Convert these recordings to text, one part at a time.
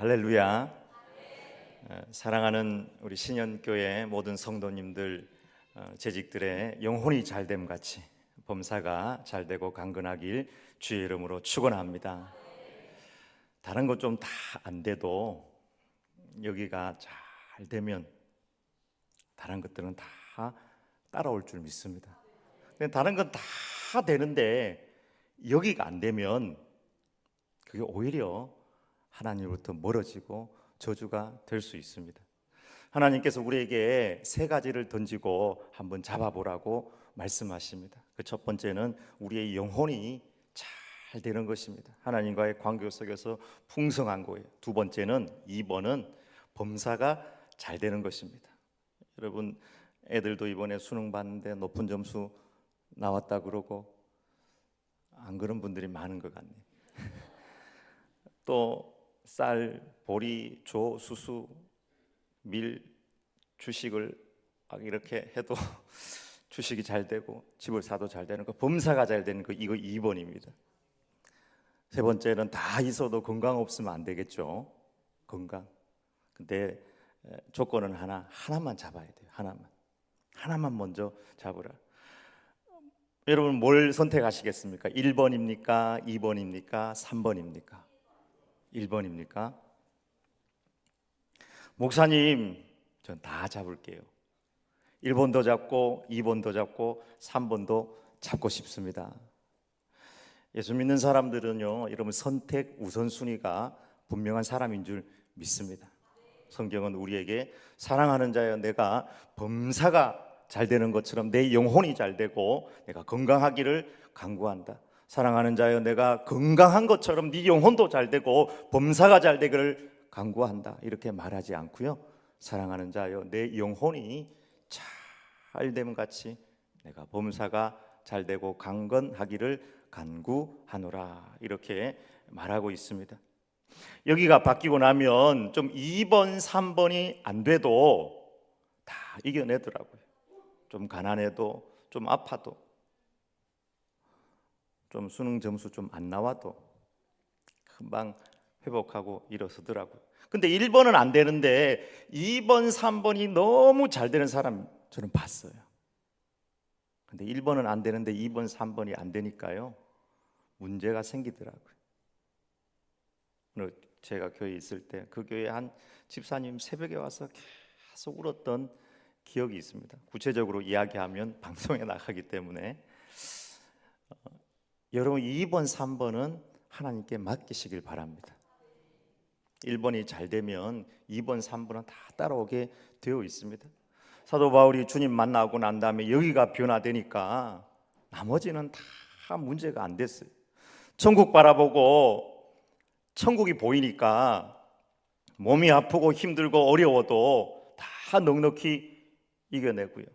할렐루야. 사랑하는 우리 신현교회 모든 성도님들, 재직들의 영혼이 잘됨 같이 범사가 잘되고 강건하길 주의 이름으로 축원합니다. 다른 것 좀 다 안 돼도 여기가 잘 되면 다른 것들은 다 따라올 줄 믿습니다. 다른 건 다 되는데 여기가 안 되면 그게 오히려 하나님으로부터 멀어지고 저주가 될 수 있습니다. 하나님께서 우리에게 세 가지를 던지고 한번 잡아보라고 말씀하십니다. 그 첫 번째는 우리의 영혼이 잘 되는 것입니다. 하나님과의 관계 속에서 풍성한 거예요. 두 번째는 2번은 범사가 잘 되는 것입니다. 여러분, 애들도 이번에 수능 봤는데 높은 점수 나왔다 그러고 안 그런 분들이 많은 것 같네요. 또 쌀, 보리, 조, 수수, 밀, 주식을 이렇게 해도 주식이 잘 되고 집을 사도 잘 되는 거, 범사가 잘 되는 거, 이거 2번입니다. 세 번째는 다 있어도 건강 없으면 안 되겠죠. 건강. 근데 조건은 하나만 잡아야 돼요. 하나만 먼저 잡으라. 여러분 뭘 선택하시겠습니까? 1번입니까? 2번입니까? 3번입니까? 1번입니까? 목사님, 전 다 잡을게요. 1번도 잡고 2번도 잡고 3번도 잡고 싶습니다. 예수 믿는 사람들은요, 여러분 선택 우선순위가 분명한 사람인 줄 믿습니다. 성경은 우리에게 사랑하는 자여 내가 범사가 잘 되는 것처럼 내 영혼이 잘 되고 내가 건강하기를 간구한다. 사랑하는 자여 내가 건강한 것처럼 네 영혼도 잘 되고 범사가 잘 되기를 간구한다. 이렇게 말하지 않고요, 사랑하는 자여 내 영혼이 잘됨 같이 내가 범사가 잘 되고 강건하기를 간구하노라, 이렇게 말하고 있습니다. 여기가 바뀌고 나면 좀 2번, 3번이 안 돼도 다 이겨내더라고요. 좀 가난해도, 좀 아파도, 좀 수능 점수 좀 안 나와도 금방 회복하고 일어서더라고요. 근데 1번은 안 되는데 2번, 3번이 너무 잘 되는 사람 저는 봤어요. 근데 1번은 안 되는데 2번, 3번이 안 되니까요, 문제가 생기더라고요. 제가 교회에 있을 때 그 교회 한 집사님 새벽에 와서 계속 울었던 기억이 있습니다. 구체적으로 이야기하면 방송에 나가기 때문에 여러분 2번, 3번은 하나님께 맡기시길 바랍니다. 1번이 잘 되면 2번, 3번은 다 따라오게 되어 있습니다. 사도 바울이 주님 만나고 난 다음에 여기가 변화되니까 나머지는 다 문제가 안 됐어요. 천국 바라보고 천국이 보이니까 몸이 아프고 힘들고 어려워도 다 넉넉히 이겨내고요.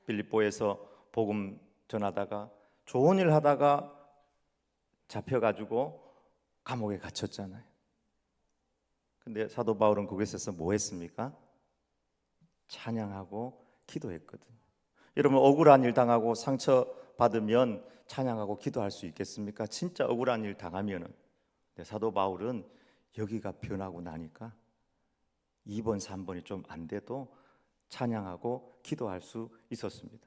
빌립보에서 복음 전하다가 좋은 일 하다가 잡혀가지고 감옥에 갇혔잖아요. 근데 사도 바울은 그곳에서 뭐 했습니까? 찬양하고 기도했거든요. 여러분 억울한 일 당하고 상처 받으면 찬양하고 기도할 수 있겠습니까? 진짜 억울한 일 당하면은. 근데 사도 바울은 여기가 변하고 나니까 2번, 3번이 좀 안 돼도 찬양하고 기도할 수 있었습니다.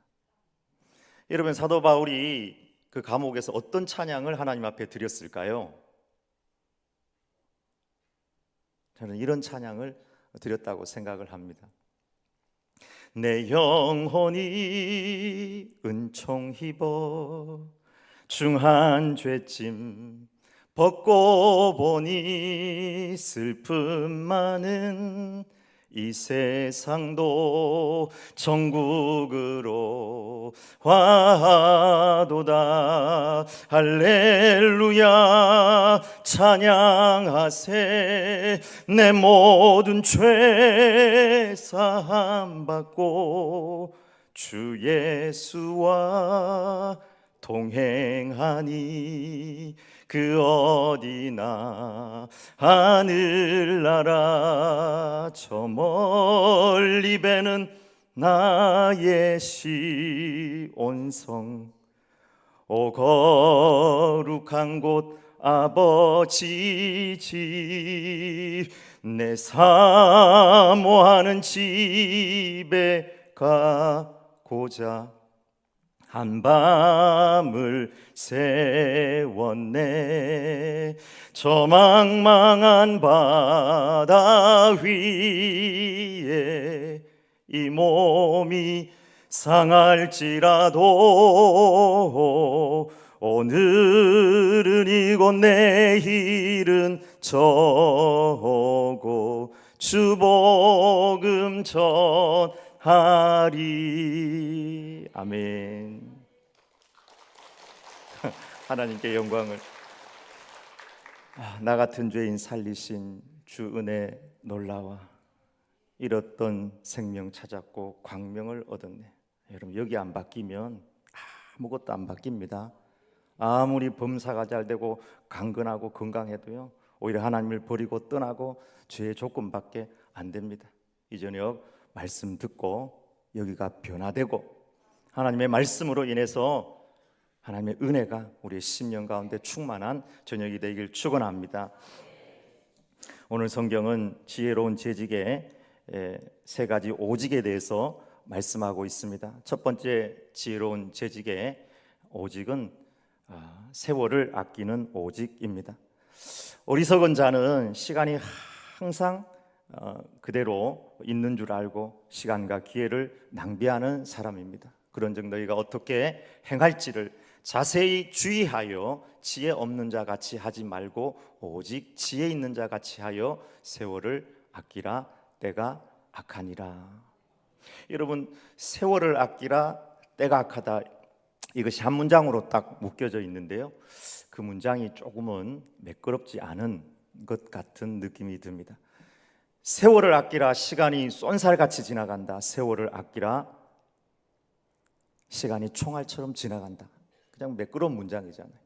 여러분 사도 바울이 그 감옥에서 어떤 찬양을 하나님 앞에 드렸을까요? 저는 이런 찬양을 드렸다고 생각을 합니다. 내 영혼이 은총 입어 중한 죄짐 벗고 보니 슬픔 많은 이 세상도 천국으로 화도다. 할렐루야 찬양하세. 내 모든 죄 사함 받고 주 예수와 동행하니 그 어디나 하늘나라 저 멀리 배는 나의 시온성 오 거룩한 곳 아버지 집, 내 사모하는 집에 가고자 한밤을 세웠네. 저 망망한 바다 위에 이 몸이 상할지라도 오늘은 이곳 내일은 저곳 주 복음 전하리. 아멘. 하나님께 영광을. 나 같은 죄인 살리신 주 은혜 놀라워. 잃었던 생명 찾았고 광명을 얻었네. 여러분, 여기 안 바뀌면 아무것도 안 바뀝니다. 아무리 범사가 잘 되고 강건하고 건강해도요, 오히려 하나님을 버리고 떠나고 죄의 조건밖에 안 됩니다. 이 저녁 말씀 듣고 여기가 변화되고 하나님의 말씀으로 인해서 하나님의 은혜가 우리의 심령 가운데 충만한 저녁이 되길 축원합니다. 오늘 성경은 지혜로운 재직의 세 가지 오직에 대해서 말씀하고 있습니다. 첫 번째 지혜로운 재직의 오직은 세월을 아끼는 오직입니다. 어리석은 자는 시간이 항상 그대로 있는 줄 알고 시간과 기회를 낭비하는 사람입니다. 그런즉 너희가 어떻게 행할지를 자세히 주의하여 지혜 없는 자 같이 하지 말고 오직 지혜 있는 자 같이 하여 세월을 아끼라. 때가 악하니라. 여러분, 세월을 아끼라, 때가 악하다, 이것이 한 문장으로 딱 묶여져 있는데요, 그 문장이 조금은 매끄럽지 않은 것 같은 느낌이 듭니다. 세월을 아끼라, 시간이 쏜살같이 지나간다. 세월을 아끼라, 시간이 총알처럼 지나간다. 그냥 매끄러운 문장이잖아요.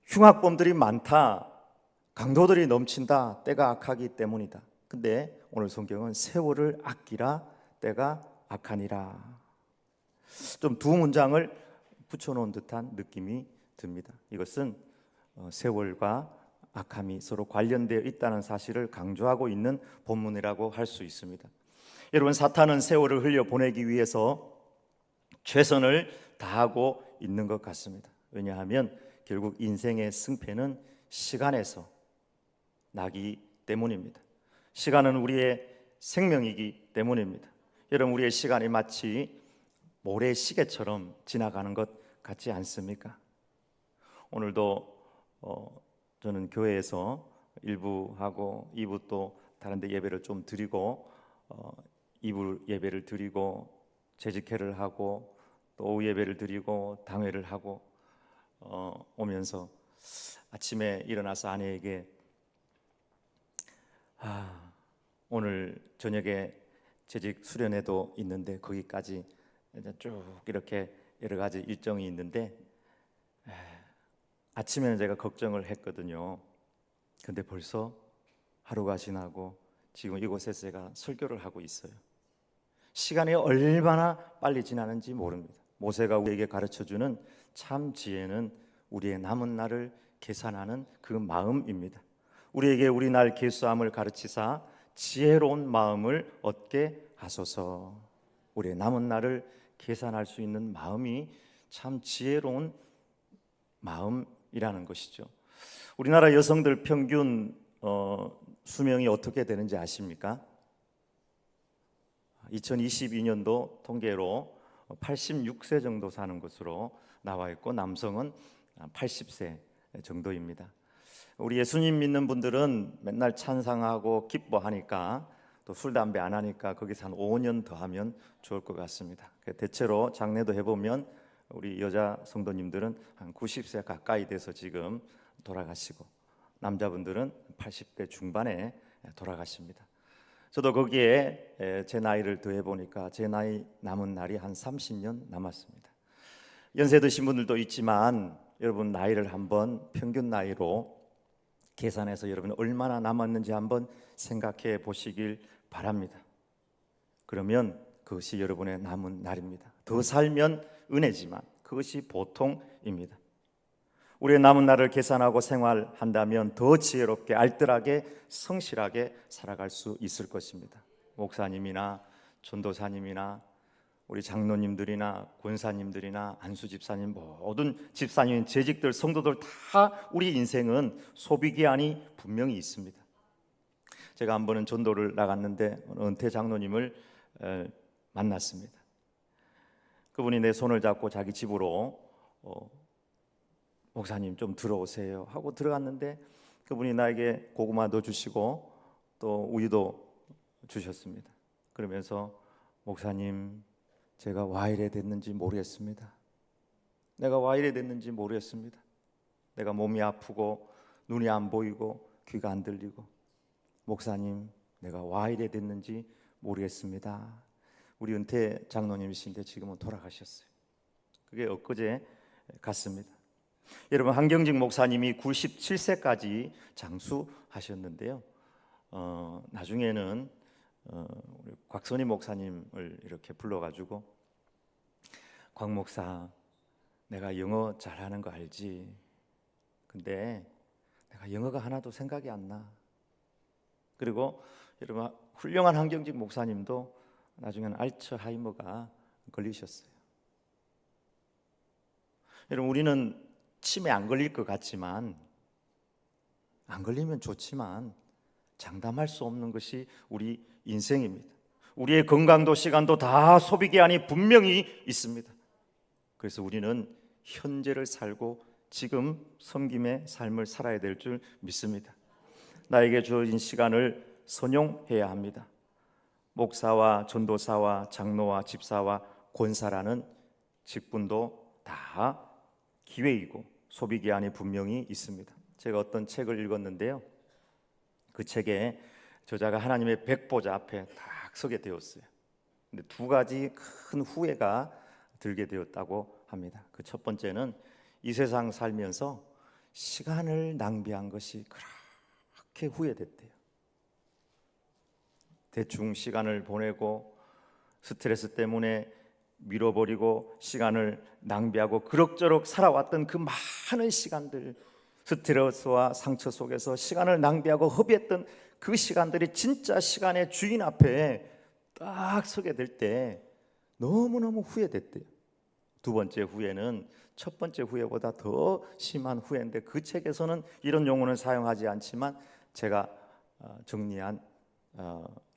흉악범들이 많다, 강도들이 넘친다, 때가 악하기 때문이다. 근데 오늘 성경은 세월을 아끼라, 때가 악하니라. 좀 두 문장을 붙여놓은 듯한 느낌이 듭니다. 이것은 세월과 악함이 서로 관련되어 있다는 사실을 강조하고 있는 본문이라고 할 수 있습니다. 여러분, 사탄은 세월을 흘려보내기 위해서 최선을 다하고 있는 것 같습니다. 왜냐하면 결국 인생의 승패는 시간에서 나기 때문입니다. 시간은 우리의 생명이기 때문입니다. 여러분, 우리의 시간이 마치 모래시계처럼 지나가는 것 같지 않습니까? 오늘도 저는 교회에서 1부 하고 2부 또 다른 데 예배를 좀 드리고 2부 예배를 드리고 재직회를 하고 또 오후 예배를 드리고 당회를 하고 오면서 아침에 일어나서 아내에게 오늘 저녁에 재직 수련회도 있는데 거기까지 쭉 이렇게 여러 가지 일정이 있는데 아침에는 제가 걱정을 했거든요. 근데 벌써 하루가 지나고 지금 이곳에서 제가 설교를 하고 있어요. 시간이 얼마나 빨리 지나는지 모릅니다. 모세가 우리에게 가르쳐주는 참 지혜는 우리의 남은 날을 계산하는 그 마음입니다. 우리에게 우리 날 계수함을 가르치사 지혜로운 마음을 얻게 하소서. 우리의 남은 날을 계산할 수 있는 마음이 참 지혜로운 마음이라는 것이죠. 우리나라 여성들 평균 수명이 어떻게 되는지 아십니까? 2022년도 통계로 86세 정도 사는 것으로 나와 있고 남성은 80세 정도입니다. 우리 예수님 믿는 분들은 맨날 찬상하고 기뻐하니까 또 술, 담배 안 하니까 거기서 한 5년 더 하면 좋을 것 같습니다. 대체로 장례도 해보면 우리 여자 성도님들은 한 90세 가까이 돼서 지금 돌아가시고 남자분들은 80대 중반에 돌아가십니다. 저도 거기에 제 나이를 더해보니까 제 나이 남은 날이 한 30년 남았습니다. 연세 드신 분들도 있지만 여러분 나이를 한번 평균 나이로 계산해서 여러분이 얼마나 남았는지 한번 생각해 보시길 바랍니다. 그러면 그것이 여러분의 남은 날입니다. 더 살면 은혜지만 그것이 보통입니다. 우리의 남은 날을 계산하고 생활한다면 더 지혜롭게 알뜰하게 성실하게 살아갈 수 있을 것입니다. 목사님이나 전도사님이나 우리 장로님들이나 권사님들이나 안수 집사님, 모든 집사님, 재직들, 성도들 다 우리 인생은 소비 기한이 분명히 있습니다. 제가 한 번은 전도를 나갔는데 은퇴 장로님을 만났습니다. 그분이 내 손을 잡고 자기 집으로 목사님 좀 들어오세요 하고 들어갔는데 그분이 나에게 고구마도 주시고 또 우유도 주셨습니다. 그러면서 목사님, 제가 와 이래 됐는지 모르겠습니다. 내가 와 이래 됐는지 모르겠습니다. 내가 몸이 아프고 눈이 안 보이고 귀가 안 들리고 목사님, 내가 와 이래 됐는지 모르겠습니다. 우리 은퇴 장로님이신데 지금은 돌아가셨어요. 그게 엊그제 같습니다. 여러분, 한경직 목사님이 97세까지 장수하셨는데요. 나중에는 우리 곽선희 목사님을 이렇게 불러가지고 곽 목사, 내가 영어 잘하는 거 알지? 근데 내가 영어가 하나도 생각이 안 나. 그리고 여러분, 훌륭한 한경직 목사님도 나중에는 알츠하이머가 걸리셨어요. 여러분, 우리는 치매 안 걸릴 것 같지만, 안 걸리면 좋지만 장담할 수 없는 것이 우리 인생입니다. 우리의 건강도 시간도 다 소비 기한이 분명히 있습니다. 그래서 우리는 현재를 살고 지금 섬김의 삶을 살아야 될 줄 믿습니다. 나에게 주어진 시간을 선용해야 합니다. 목사와 전도사와 장로와 집사와 권사라는 직분도 다 기회이고 소비 기한이 분명히 있습니다. 제가 어떤 책을 읽었는데요. 그 책에 저자가 하나님의 백보자 앞에 딱 서게 되었어요. 근데 두 가지 큰 후회가 들게 되었다고 합니다. 그 첫 번째는 이 세상 살면서 시간을 낭비한 것이 그렇게 후회됐대요. 대충 시간을 보내고 스트레스 때문에 밀어버리고 시간을 낭비하고 그럭저럭 살아왔던 그 많은 시간들, 스트레스와 상처 속에서 시간을 낭비하고 허비했던 그 시간들이 진짜 시간의 주인 앞에 딱 서게 될 때 너무너무 후회됐대요. 두 번째 후회는 첫 번째 후회보다 더 심한 후회인데 그 책에서는 이런 용어는 사용하지 않지만 제가 정리한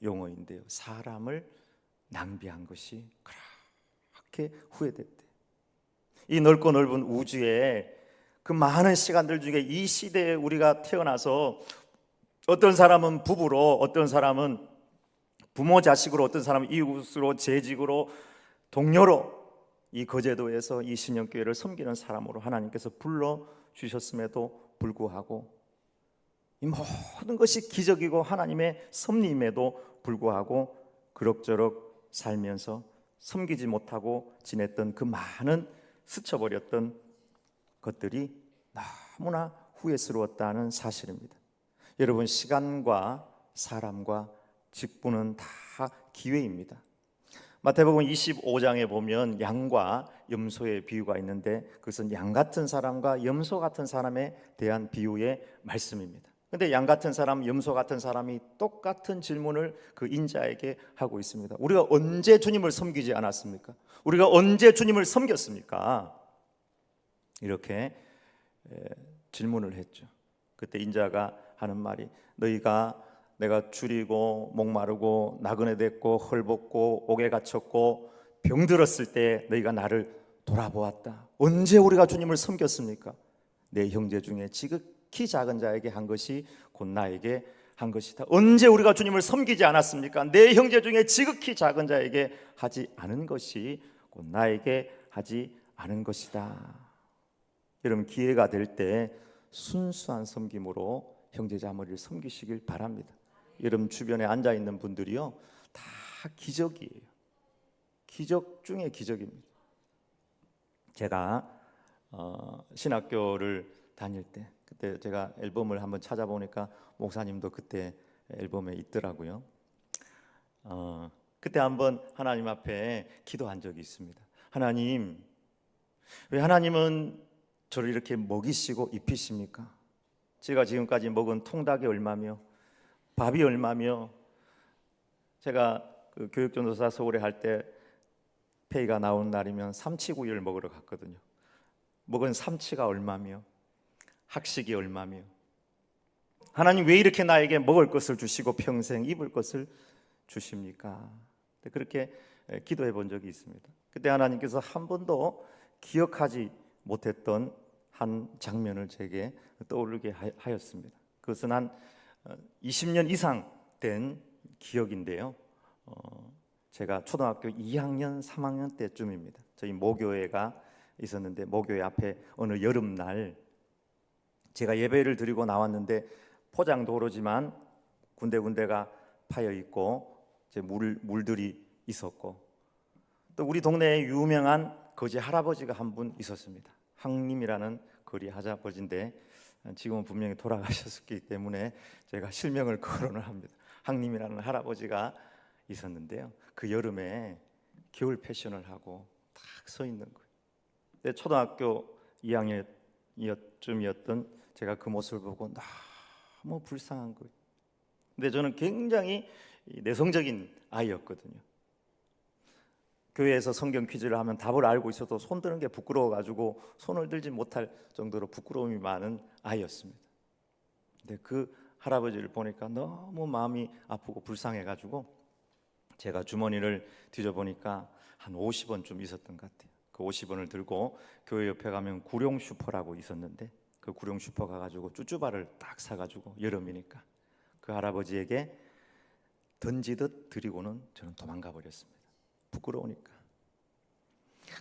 용어인데요. 사람을 낭비한 것이 그렇게 후회됐대. 이 넓고 넓은 우주에 그 많은 시간들 중에 이 시대에 우리가 태어나서 어떤 사람은 부부로, 어떤 사람은 부모 자식으로, 어떤 사람은 이웃으로, 재직으로, 동료로 이 거제도에서 이 신영교회를 섬기는 사람으로 하나님께서 불러주셨음에도 불구하고 이 모든 것이 기적이고 하나님의 섭리임에도 불구하고 그럭저럭 살면서 섬기지 못하고 지냈던 그 많은 스쳐버렸던 것들이 너무나 후회스러웠다는 사실입니다. 여러분, 시간과 사람과 직분은 다 기회입니다. 마태복음 25장에 보면 양과 염소의 비유가 있는데 그것은 양 같은 사람과 염소 같은 사람에 대한 비유의 말씀입니다. 근데 양 같은 사람, 염소 같은 사람이 똑같은 질문을 그 인자에게 하고 있습니다. 우리가 언제 주님을 섬기지 않았습니까? 우리가 언제 주님을 섬겼습니까? 이렇게 질문을 했죠. 그때 인자가 하는 말이 너희가 내가 줄이고 목마르고 나그네 됐고 헐벗고 옥에 갇혔고 병들었을 때 너희가 나를 돌아보았다. 언제 우리가 주님을 섬겼습니까? 내 형제 중에 지극히 작은 자에게 한 것이 곧 나에게 한 것이다. 언제 우리가 주님을 섬기지 않았습니까? 내 형제 중에 지극히 작은 자에게 하지 않은 것이 곧 나에게 하지 않은 것이다. 여러분, 기회가 될 때 순수한 섬김으로 형제자매를 섬기시길 바랍니다. 여러분 주변에 앉아 있는 분들이요 다 기적이에요. 기적 중에 기적입니다. 제가 신학교를 다닐 때 그때 제가 앨범을 한번 찾아보니까 목사님도 그때 앨범에 있더라고요. 그때 한번 하나님 앞에 기도한 적이 있습니다. 하나님, 왜 하나님은 저를 이렇게 먹이시고 입히십니까? 제가 지금까지 먹은 통닭이 얼마며 밥이 얼마며, 제가 그 교육전도사 서울에 할 때 페이가 나온 날이면 삼치구이를 먹으러 갔거든요. 먹은 삼치가 얼마며 학식이 얼마며, 하나님 왜 이렇게 나에게 먹을 것을 주시고 평생 입을 것을 주십니까? 그렇게 기도해 본 적이 있습니다. 그때 하나님께서 한 번도 기억하지 못했던 한 장면을 제게 떠오르게 하였습니다. 그것은 한 20년 이상 된 기억인데요. 제가 초등학교 2학년, 3학년 때쯤입니다. 저희 모교회가 있었는데, 모교회 앞에 어느 여름날 제가 예배를 드리고 나왔는데, 포장도로지만 군데군데가 파여 있고 이제 물들이 있었고, 또 우리 동네에 유명한 거지 할아버지가 한 분 있었습니다. 항님이라는 거리 할아버지인데 지금은 분명히 돌아가셨기 때문에 제가 실명을 거론을 합니다. 항님이라는 할아버지가 있었는데요, 그 여름에 겨울 패션을 하고 딱 서 있는 거예요. 근데 초등학교 2학년쯤이었던 제가 그 모습을 보고 너무 불쌍한 거예요. 근데 저는 굉장히 내성적인 아이였거든요. 교회에서 성경 퀴즈를 하면 답을 알고 있어도 손 드는 게 부끄러워가지고 손을 들지 못할 정도로 부끄러움이 많은 아이였습니다. 근데 그 할아버지를 보니까 너무 마음이 아프고 불쌍해가지고 제가 주머니를 뒤져보니까 한 50원쯤 있었던 것 같아요. 그 50원을 들고 교회 옆에 가면 구룡 슈퍼라고 있었는데, 그 구룡 슈퍼 가가지고 쭈쭈바를 딱 사가지고 여름이니까 그 할아버지에게 던지듯 드리고는 저는 도망가 버렸습니다. 부끄러우니까.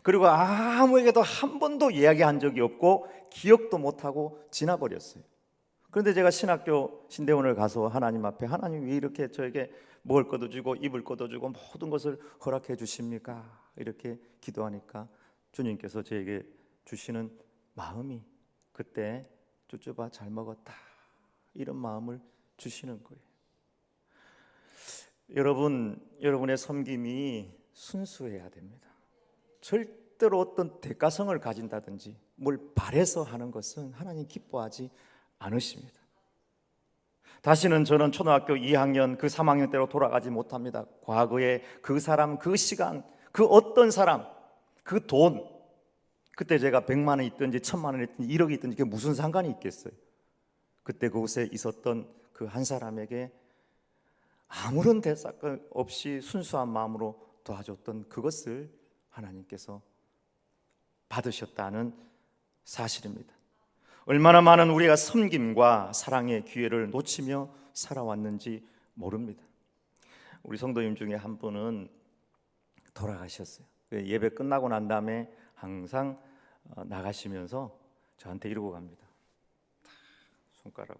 그리고 아무에게도 한 번도 이야기한 적이 없고 기억도 못하고 지나버렸어요. 그런데 제가 신학교 신대원을 가서 하나님 앞에, 하나님 왜 이렇게 저에게 먹을 것도 주고 입을 것도 주고 모든 것을 허락해 주십니까? 이렇게 기도하니까 주님께서 저에게 주시는 마음이, 그때 쭈쭈바 잘 먹었다, 이런 마음을 주시는 거예요. 여러분의 섬김이 순수해야 됩니다. 절대로 어떤 대가성을 가진다든지 뭘 바래서 하는 것은 하나님 기뻐하지 않으십니다. 다시는 저는 초등학교 2학년, 그 3학년 때로 돌아가지 못합니다. 과거에 그 사람, 그 시간, 그 어떤 사람, 그 돈, 그때 제가 100만 원 있든지 1000만 원 있든지 1억이 있든지 그게 무슨 상관이 있겠어요. 그때 그곳에 있었던 그 한 사람에게 아무런 대사건 없이 순수한 마음으로 도와줬던 그것을 하나님께서 받으셨다는 사실입니다. 얼마나 많은 우리가 섬김과 사랑의 기회를 놓치며 살아왔는지 모릅니다. 우리 성도님 중에 한 분은 돌아가셨어요. 예배 끝나고 난 다음에 항상 나가시면서 저한테 이러고 갑니다. 손가락으로,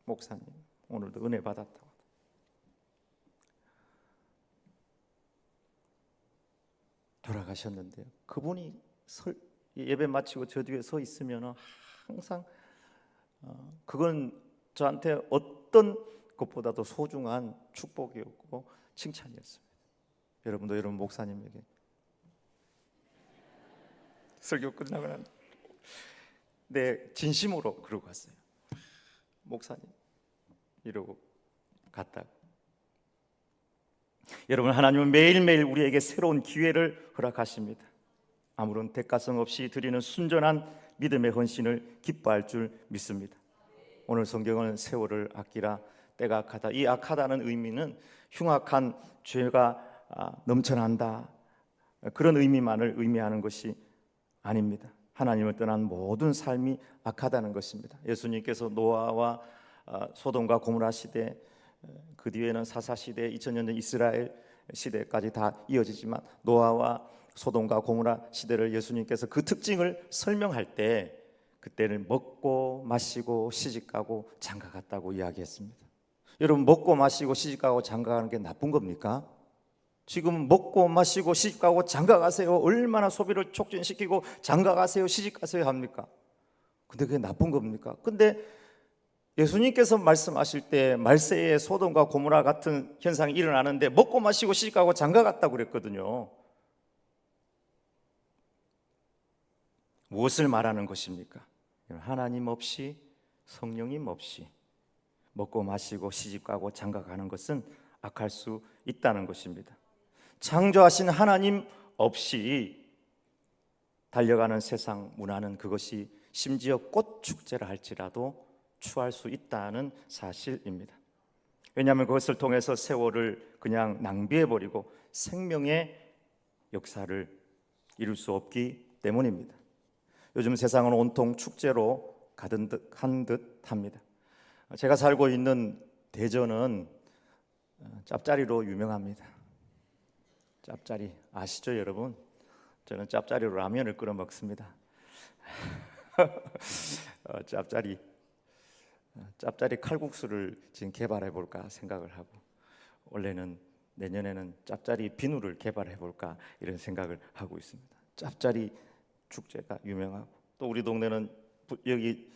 목사님 오늘도 은혜 받았다고. 돌아가셨는데요, 그분이 예배 마치고 저 뒤에 서 있으면 항상 그건 저한테 어떤 것보다도 소중한 축복이었고 칭찬이었습니다. 여러분도 여러분 목사님에게 설교 끝나고 난 진심으로 그러고 갔어요. 목사님 이러고 갔다고. 여러분, 하나님은 매일매일 우리에게 새로운 기회를 허락하십니다. 아무런 대가성 없이 드리는 순전한 믿음의 헌신을 기뻐할 줄 믿습니다. 오늘 성경은 세월을 아끼라, 때가 악하다, 이 악하다는 의미는 흉악한 죄가 넘쳐난다, 그런 의미만을 의미하는 것이 아닙니다. 하나님을 떠난 모든 삶이 악하다는 것입니다. 예수님께서 노아와 소돔과 고모라 시대, 그 뒤에는 사사 시대, 2000년 전 이스라엘 시대까지 다 이어지지만 노아와 소돔과 고모라 시대를 예수님께서 그 특징을 설명할 때 그때는 먹고 마시고 시집가고 장가갔다고 이야기했습니다. 여러분, 먹고 마시고 시집가고 장가가는 게 나쁜 겁니까? 지금 먹고 마시고 시집가고 장가가세요, 얼마나 소비를 촉진시키고 장가가세요 시집가세요 합니까? 근데 그게 나쁜 겁니까? 근데 예수님께서 말씀하실 때 말세에 소돔과 고모라 같은 현상이 일어나는데 먹고 마시고 시집가고 장가갔다고 그랬거든요. 무엇을 말하는 것입니까? 하나님 없이, 성령님 없이 먹고 마시고 시집가고 장가가는 것은 악할 수 있다는 것입니다. 창조하신 하나님 없이 달려가는 세상 문화는 그것이 심지어 꽃 축제라 할지라도 추할 수 있다는 사실입니다. 왜냐하면 그것을 통해서 세월을 그냥 낭비해버리고 생명의 역사를 이룰 수 없기 때문입니다. 요즘 세상은 온통 축제로 가득한 듯합니다. 제가 살고 있는 대전은 짭짜리로 유명합니다. 짭짜리 아시죠, 여러분? 저는 짭짜리로 라면을 끓여 먹습니다. 짭짜리 칼국수를 지금 개발해 볼까 생각을 하고, 원래는 내년에는 짭짜리 비누를 개발해 볼까 이런 생각을 하고 있습니다. 짭짜리 축제가 유명하고, 또 우리 동네는 여기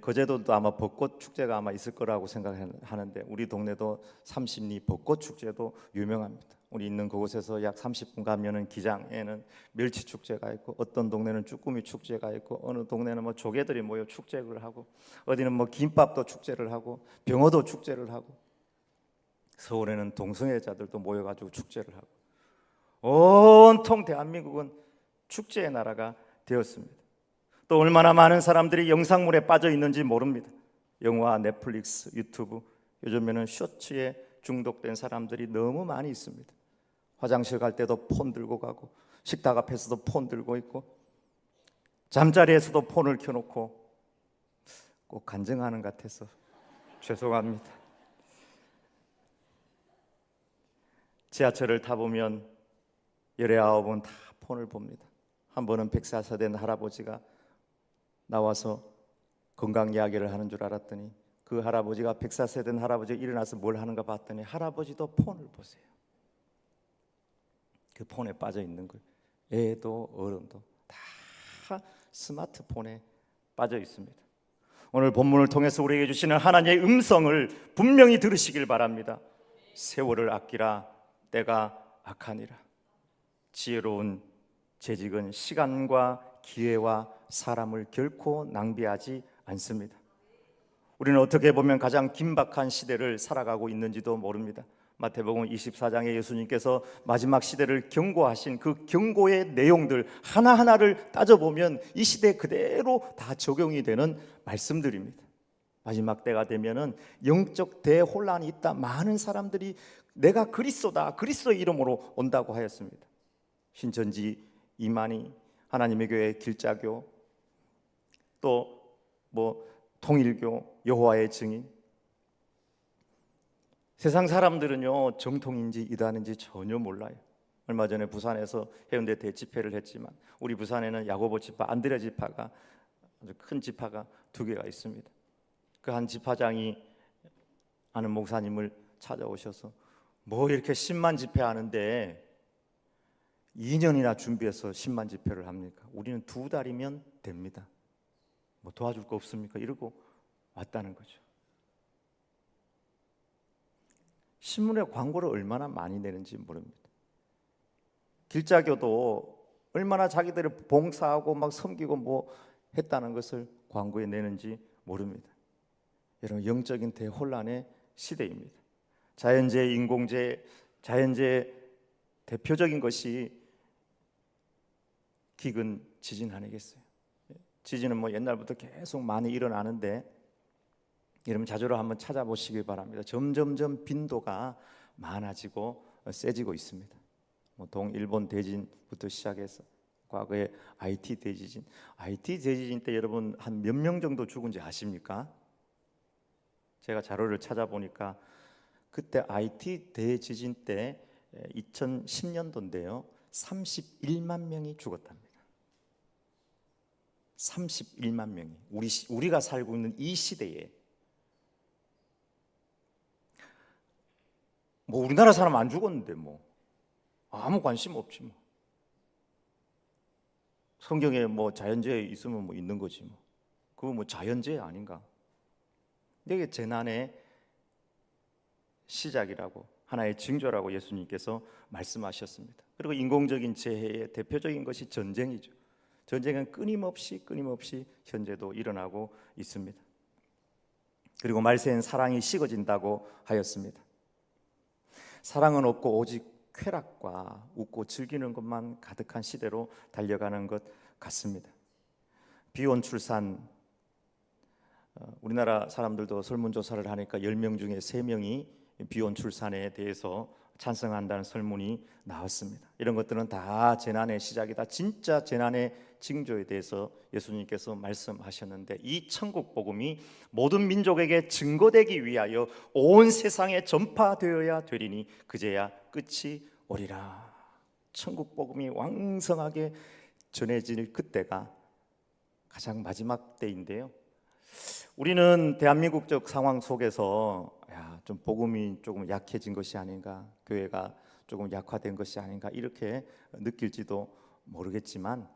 거제도도 아마 벚꽃 축제가 아마 있을 거라고 생각하는데, 우리 동네도 삼십리 벚꽃 축제도 유명합니다. 우리 있는 그곳에서 약 30분 가면은 기장에는 멸치 축제가 있고, 어떤 동네는 쭈꾸미 축제가 있고, 어느 동네는 뭐 조개들이 모여 축제를 하고, 어디는 뭐 김밥도 축제를 하고, 병어도 축제를 하고, 서울에는 동성애자들도 모여가지고 축제를 하고, 온통 대한민국은 축제의 나라가 되었습니다. 또 얼마나 많은 사람들이 영상물에 빠져 있는지 모릅니다. 영화, 넷플릭스, 유튜브, 요즘에는 쇼츠에 중독된 사람들이 너무 많이 있습니다. 화장실 갈 때도 폰 들고 가고, 식탁 앞에서도 폰 들고 있고, 잠자리에서도 폰을 켜놓고, 꼭 간증하는 것 같아서 죄송합니다. 지하철을 타보면 19번 다 폰을 봅니다. 한 번은 104세 된 할아버지가 나와서 건강 이야기를 하는 줄 알았더니, 그 할아버지가 104세 된 할아버지가 일어나서 뭘 하는가 봤더니 할아버지도 폰을 보세요. 그 폰에 빠져 있는 거예요. 애도 어른도 다 스마트폰에 빠져 있습니다. 오늘 본문을 통해서 우리에게 주시는 하나님의 음성을 분명히 들으시길 바랍니다. 세월을 아끼라, 때가 악하니라. 지혜로운 재직은 시간과 기회와 사람을 결코 낭비하지 않습니다. 우리는 어떻게 보면 가장 긴박한 시대를 살아가고 있는지도 모릅니다. 마태복음 24장에 예수님께서 마지막 시대를 경고하신 그 경고의 내용들 하나하나를 따져보면 이 시대 그대로 다 적용이 되는 말씀들입니다. 마지막 때가 되면은 영적 대혼란이 있다. 많은 사람들이 내가 그리스도다, 그리스도의 이름으로 온다고 하였습니다. 신천지 이만희, 하나님의 교회 길자교, 또 뭐 통일교, 여호와의 증인. 세상 사람들은요, 정통인지 이단인지 전혀 몰라요. 얼마 전에 부산에서 해운대 대집회를 했지만, 우리 부산에는 야고보 지파, 안드레 지파가 아주 큰 지파가 2개가 있습니다. 그 한 지파장이 아는 목사님을 찾아오셔서, 뭐 이렇게 10만 집회하는데 2년이나 준비해서 10만 집회를 합니까? 우리는 2달이면 됩니다. 뭐 도와줄 거 없습니까? 이러고 왔다는 거죠. 신문에 광고를 얼마나 많이 내는지 모릅니다. 길자교도 얼마나 자기들이 봉사하고 막 섬기고 뭐 했다는 것을 광고에 내는지 모릅니다. 여러분, 영적인 대혼란의 시대입니다. 자연재해, 인공재해, 자연재해 대표적인 것이 기근 지진 아니겠어요? 지진은 뭐 옛날부터 계속 많이 일어나는데, 여러분 자주로 한번 찾아보시기 바랍니다. 점점점 빈도가 많아지고 세지고 있습니다. 뭐 동일본 대진부터 시작해서 과거에 IT 대지진 때 여러분 한 몇 명 정도 죽은지 아십니까? 제가 자료를 찾아보니까 그때 IT 대지진 때 2010년도인데요 31만 명이 죽었답니다. 31만 명이 우리가 살고 있는 이 시대에. 뭐 우리나라 사람 안 죽었는데 뭐 아무 관심 없지 뭐. 성경에 뭐 자연재해 있으면 뭐 있는 거지 뭐. 그거 뭐 자연재해 아닌가? 이게 재난의 시작이라고, 하나의 징조라고 예수님께서 말씀하셨습니다. 그리고 인공적인 재해의 대표적인 것이 전쟁이죠. 전쟁은 끊임없이 현재도 일어나고 있습니다. 그리고 말세엔 사랑이 식어진다고 하였습니다. 사랑은 없고 오직 쾌락과 웃고 즐기는 것만 가득한 시대로 달려가는 것 같습니다. 비혼 출산, 우리나라 사람들도 설문조사를 하니까 10명 중에 3명이 비혼 출산에 대해서 찬성한다는 설문이 나왔습니다. 이런 것들은 다 재난의 시작이다. 진짜 재난의 징조에 대해서 예수님께서 말씀하셨는데, 이 천국 복음이 모든 민족에게 증거되기 위하여 온 세상에 전파되어야 되리니 그제야 끝이 오리라. 천국 복음이 왕성하게 전해질 그때가 가장 마지막 때인데요. 우리는 대한민국적 상황 속에서 좀 복음이 조금 약해진 것이 아닌가, 교회가 조금 약화된 것이 아닌가 이렇게 느낄지도 모르겠지만,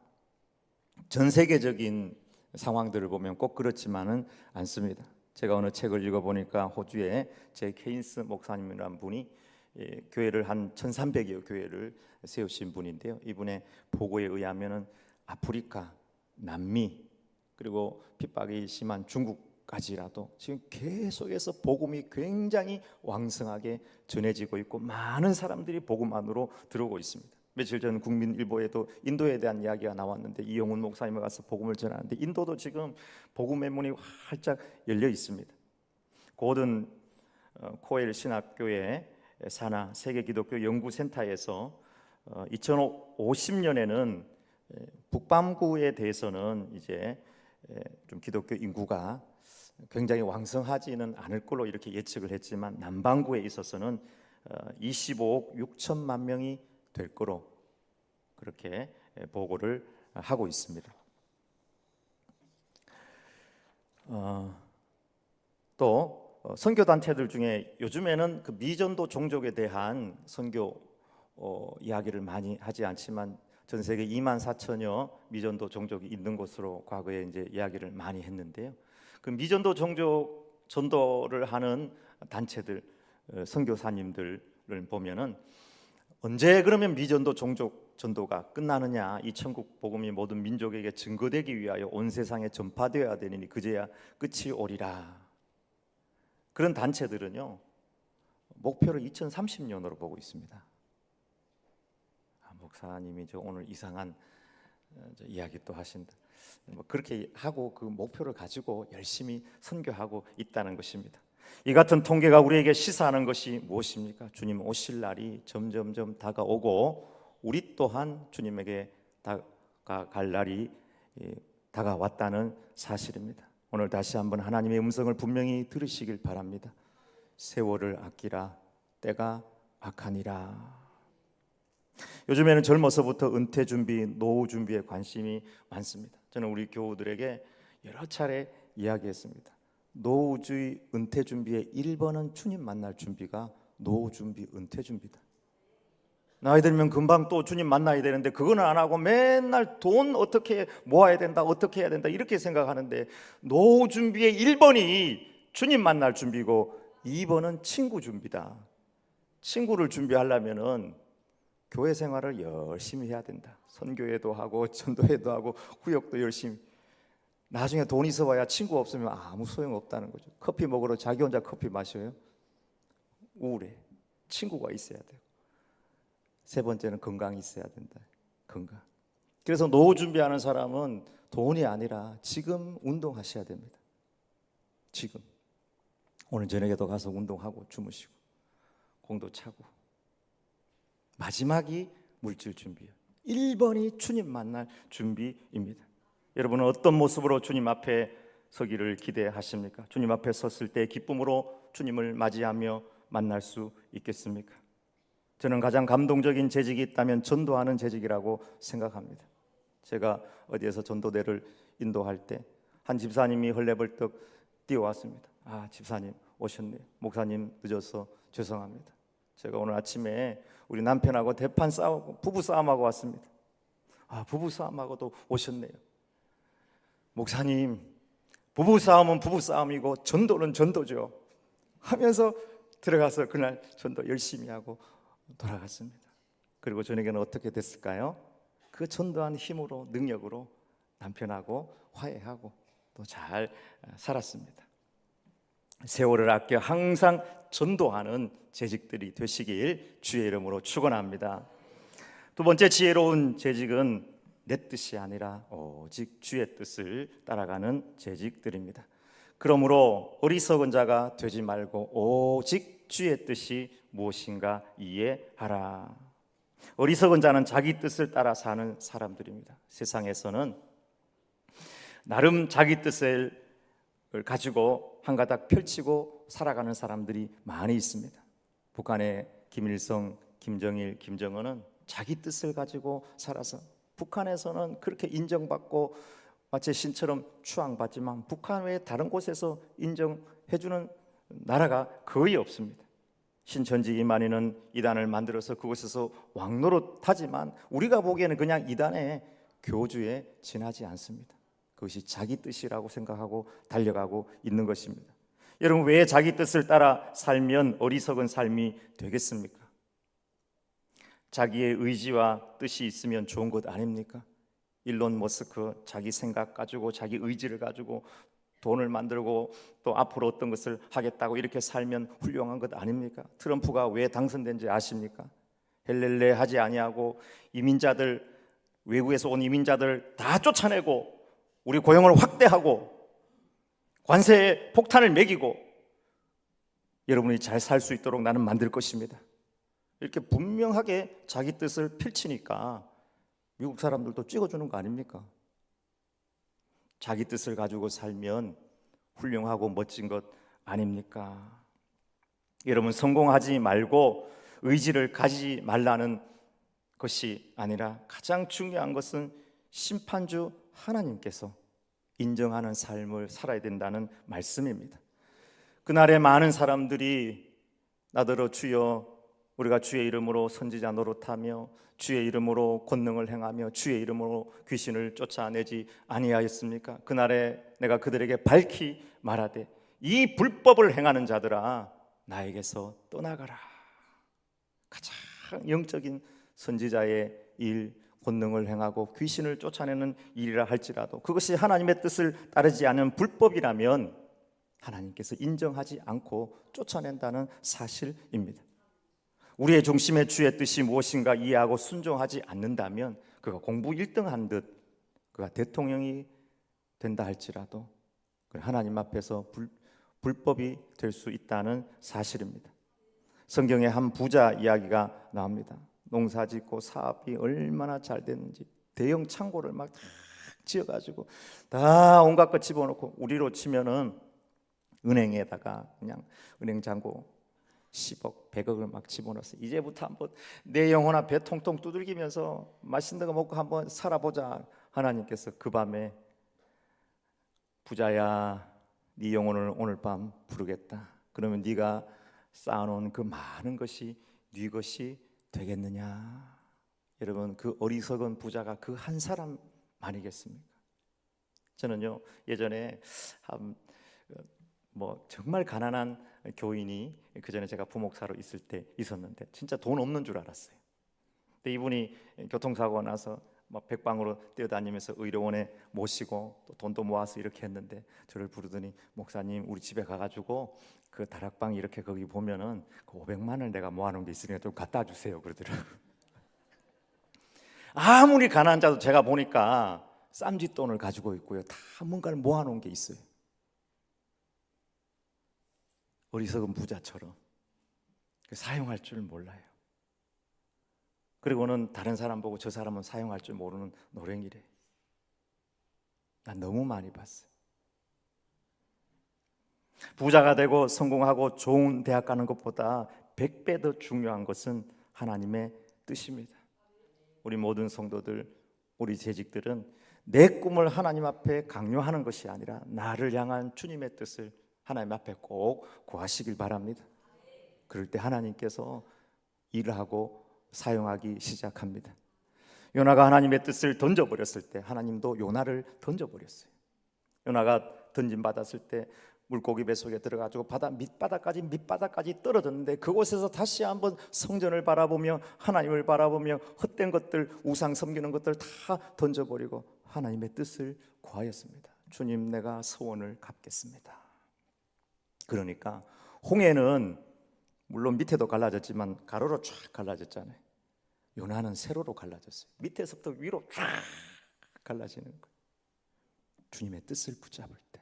전 세계적인 상황들을 보면 꼭 그렇지만은 않습니다. 제가 어느 책을 읽어보니까 호주의 제 케인스 목사님이라는 분이 교회를 한 1300여 교회를 세우신 분인데요. 이분의 보고에 의하면은 아프리카, 남미, 그리고 핍박이 심한 중국까지라도 지금 계속해서 복음이 굉장히 왕성하게 전해지고 있고 많은 사람들이 복음 안으로 들어오고 있습니다. 며칠 전 국민일보에도 인도에 대한 이야기가 나왔는데, 이용훈 목사님이 가서 복음을 전하는데 인도도 지금 복음의 문이 활짝 열려 있습니다. 고든 코엘 신학교의 산하 세계기독교 연구센터에서 2050년에는 북반구에 대해서는 이제 좀 기독교 인구가 굉장히 왕성하지는 않을 걸로 이렇게 예측을 했지만, 남반구에 있어서는 25억 6천만 명이 될 거로 그렇게 보고를 하고 있습니다. 또 선교단체들 중에 요즘에는 그 미전도 종족에 대한 선교 이야기를 많이 하지 않지만, 전 세계 2만 4천여 미전도 종족이 있는 곳으로 과거에 이제 이야기를 많이 했는데요. 그 미전도 종족 전도를 하는 단체들, 선교사님들을 보면은 언제 그러면 미전도 종족 전도가 끝나느냐? 이 천국 복음이 모든 민족에게 증거되기 위하여 온 세상에 전파되어야 되니 그제야 끝이 오리라. 그런 단체들은요, 목표를 2030년으로 보고 있습니다. 목사님이 저 오늘 이상한 이야기 또 하신다. 그렇게 하고 그 목표를 가지고 열심히 선교하고 있다는 것입니다. 이 같은 통계가 우리에게 시사하는 것이 무엇입니까? 주님 오실 날이 점점점 다가오고 우리 또한 주님에게 다가갈 날이 다가왔다는 사실입니다. 오늘 다시 한번 하나님의 음성을 분명히 들으시길 바랍니다. 세월을 아끼라, 때가 악하니라. 요즘에는 젊어서부터 은퇴 준비, 노후 준비에 관심이 많습니다. 저는 우리 교우들에게 여러 차례 이야기했습니다. 노후주의 은퇴 준비의 1번은 주님 만날 준비가 노후 준비, 은퇴 준비다. 나이 들면 금방 또 주님 만나야 되는데 그거는 안 하고 맨날 돈 어떻게 모아야 된다, 어떻게 해야 된다 이렇게 생각하는데, 노후 준비의 1번이 주님 만날 준비고 2번은 친구 준비다. 친구를 준비하려면은 교회 생활을 열심히 해야 된다. 선교회도 하고 전도회도 하고 구역도 열심히. 나중에 돈 있어봐야 친구 없으면 아무 소용 없다는 거죠. 커피 먹으러 자기 혼자 커피 마셔요? 우울해. 친구가 있어야 돼요. 세 번째는 건강이 있어야 된다. 건강. 그래서 노후 준비하는 사람은 돈이 아니라 지금 운동하셔야 됩니다. 지금. 오늘 저녁에도 가서 운동하고 주무시고 공도 차고. 마지막이 물질 준비예요. 1번이 주님 만날 준비입니다. 여러분은 어떤 모습으로 주님 앞에 서기를 기대하십니까? 주님 앞에 섰을 때 기쁨으로 주님을 맞이하며 만날 수 있겠습니까? 저는 가장 감동적인 재직이 있다면 전도하는 재직이라고 생각합니다. 제가 어디에서 전도대를 인도할 때 한 집사님이 헐레벌떡 뛰어왔습니다. 집사님 오셨네요. 목사님 늦어서 죄송합니다. 제가 오늘 아침에 우리 남편하고 대판 싸우고 부부 싸움하고 왔습니다. 부부 싸움하고도 오셨네요. 목사님, 부부 싸움은 부부 싸움이고 전도는 전도죠 하면서 들어가서 그날 전도 열심히 하고 돌아갔습니다. 그리고 저녁에는 어떻게 됐을까요? 그 전도한 힘으로, 능력으로 남편하고 화해하고 또 잘 살았습니다. 세월을 아껴 항상 전도하는 재직들이 되시길 주의 이름으로 축원합니다. 두 번째 지혜로운 재직은 내 뜻이 아니라 오직 주의 뜻을 따라가는 재직들입니다. 그러므로 어리석은 자가 되지 말고 오직 주의 뜻이 무엇인가 이해하라. 어리석은 자는 자기 뜻을 따라 사는 사람들입니다. 세상에서는 나름 자기 뜻을 가지고 한가닥 펼치고 살아가는 사람들이 많이 있습니다. 북한의 김일성, 김정일, 김정은은 자기 뜻을 가지고 살아서 북한에서는 그렇게 인정받고 마치 신처럼 추앙받지만 북한 외에 다른 곳에서 인정해주는 나라가 거의 없습니다. 신천지 이만희는 이단을 만들어서 그곳에서 왕노릇하지만 우리가 보기에는 그냥 이단의 교주에 지나지 않습니다. 그것이 자기 뜻이라고 생각하고 달려가고 있는 것입니다. 여러분, 왜 자기 뜻을 따라 살면 어리석은 삶이 되겠습니까? 자기의 의지와 뜻이 있으면 좋은 것 아닙니까? 일론 머스크 자기 생각 가지고 자기 의지를 가지고 돈을 만들고 또 앞으로 어떤 것을 하겠다고 이렇게 살면 훌륭한 것 아닙니까? 트럼프가 왜 당선된지 아십니까? 헬렐레 하지 아니하고 이민자들, 외국에서 온 이민자들 다 쫓아내고 우리 고용을 확대하고 관세에 폭탄을 매기고 여러분이 잘 살 수 있도록 나는 만들 것입니다. 이렇게 분명하게 자기 뜻을 펼치니까 미국 사람들도 찍어주는 거 아닙니까? 자기 뜻을 가지고 살면 훌륭하고 멋진 것 아닙니까? 여러분, 성공하지 말고 의지를 가지지 말라는 것이 아니라 가장 중요한 것은 심판주 하나님께서 인정하는 삶을 살아야 된다는 말씀입니다. 그날에 많은 사람들이 나더러 주여 우리가 주의 이름으로 선지자 노릇하며 주의 이름으로 권능을 행하며 주의 이름으로 귀신을 쫓아내지 아니하였습니까? 그날에 내가 그들에게 밝히 말하되 이 불법을 행하는 자들아 나에게서 떠나가라. 가장 영적인 선지자의 일, 권능을 행하고 귀신을 쫓아내는 일이라 할지라도 그것이 하나님의 뜻을 따르지 않은 불법이라면 하나님께서 인정하지 않고 쫓아낸다는 사실입니다. 우리의 중심에 주의 뜻이 무엇인가 이해하고 순종하지 않는다면 그가 공부 1등 한 듯 그가 대통령이 된다 할지라도 하나님 앞에서 불법이 될 수 있다는 사실입니다. 성경에 한 부자 이야기가 나옵니다. 농사 짓고 사업이 얼마나 잘 됐는지 대형 창고를 막 다 지어가지고 다 온갖 것 집어넣고 우리로 치면은 은행에다가 그냥 은행 잔고 10억, 100억을 막 집어넣었어요. 이제부터 한번 내 영혼 앞에 통통 두들기면서 맛있는 거 먹고 한번 살아보자. 하나님께서 그 밤에 부자야, 네 영혼을 오늘 밤 부르겠다. 그러면 네가 쌓아놓은 그 많은 것이 네 것이 되겠느냐? 여러분, 그 어리석은 부자가 그 한 사람 아니겠습니까? 저는요 예전에 정말 가난한 교인이 그 전에 제가 부목사로 있을 때 있었는데 진짜 돈 없는 줄 알았어요. 근데 이분이 교통사고가 나서 막 백방으로 뛰어다니면서 의료원에 모시고 또 돈도 모아서 이렇게 했는데 저를 부르더니 목사님 우리 집에 가가지고 그 다락방 이렇게 거기 보면은 그 500만 원을 내가 모아놓은 게 있으니까 좀 갖다 주세요 그러더라고요. 아무리 가난한 자도 제가 보니까 쌈짓돈을 가지고 있고요 다 뭔가를 모아놓은 게 있어요. 어리석은 부자처럼 사용할 줄 몰라요. 그리고는 다른 사람 보고 저 사람은 사용할 줄 모르는 노랭이래. 난 너무 많이 봤어요. 부자가 되고 성공하고 좋은 대학 가는 것보다 100배 더 중요한 것은 하나님의 뜻입니다. 우리 모든 성도들, 우리 재직들은 내 꿈을 하나님 앞에 강요하는 것이 아니라 나를 향한 주님의 뜻을 하나님 앞에 꼭 구하시길 바랍니다. 그럴 때 하나님께서 일을 하고 사용하기 시작합니다. 요나가 하나님의 뜻을 던져버렸을 때 하나님도 요나를 던져버렸어요. 요나가 던짐받았을 때 물고기 뱃속에 들어가지고 바다 밑바닥까지 떨어졌는데 그곳에서 다시 한번 성전을 바라보며 하나님을 바라보며 헛된 것들, 우상 섬기는 것들 다 던져버리고 하나님의 뜻을 구하였습니다. 주님, 내가 소원을 갚겠습니다. 그러니까 홍해는 물론 밑에도 갈라졌지만 가로로 쫙 갈라졌잖아요. 요나는 세로로 갈라졌어요. 밑에서부터 위로 쫙 갈라지는 거예요. 주님의 뜻을 붙잡을 때.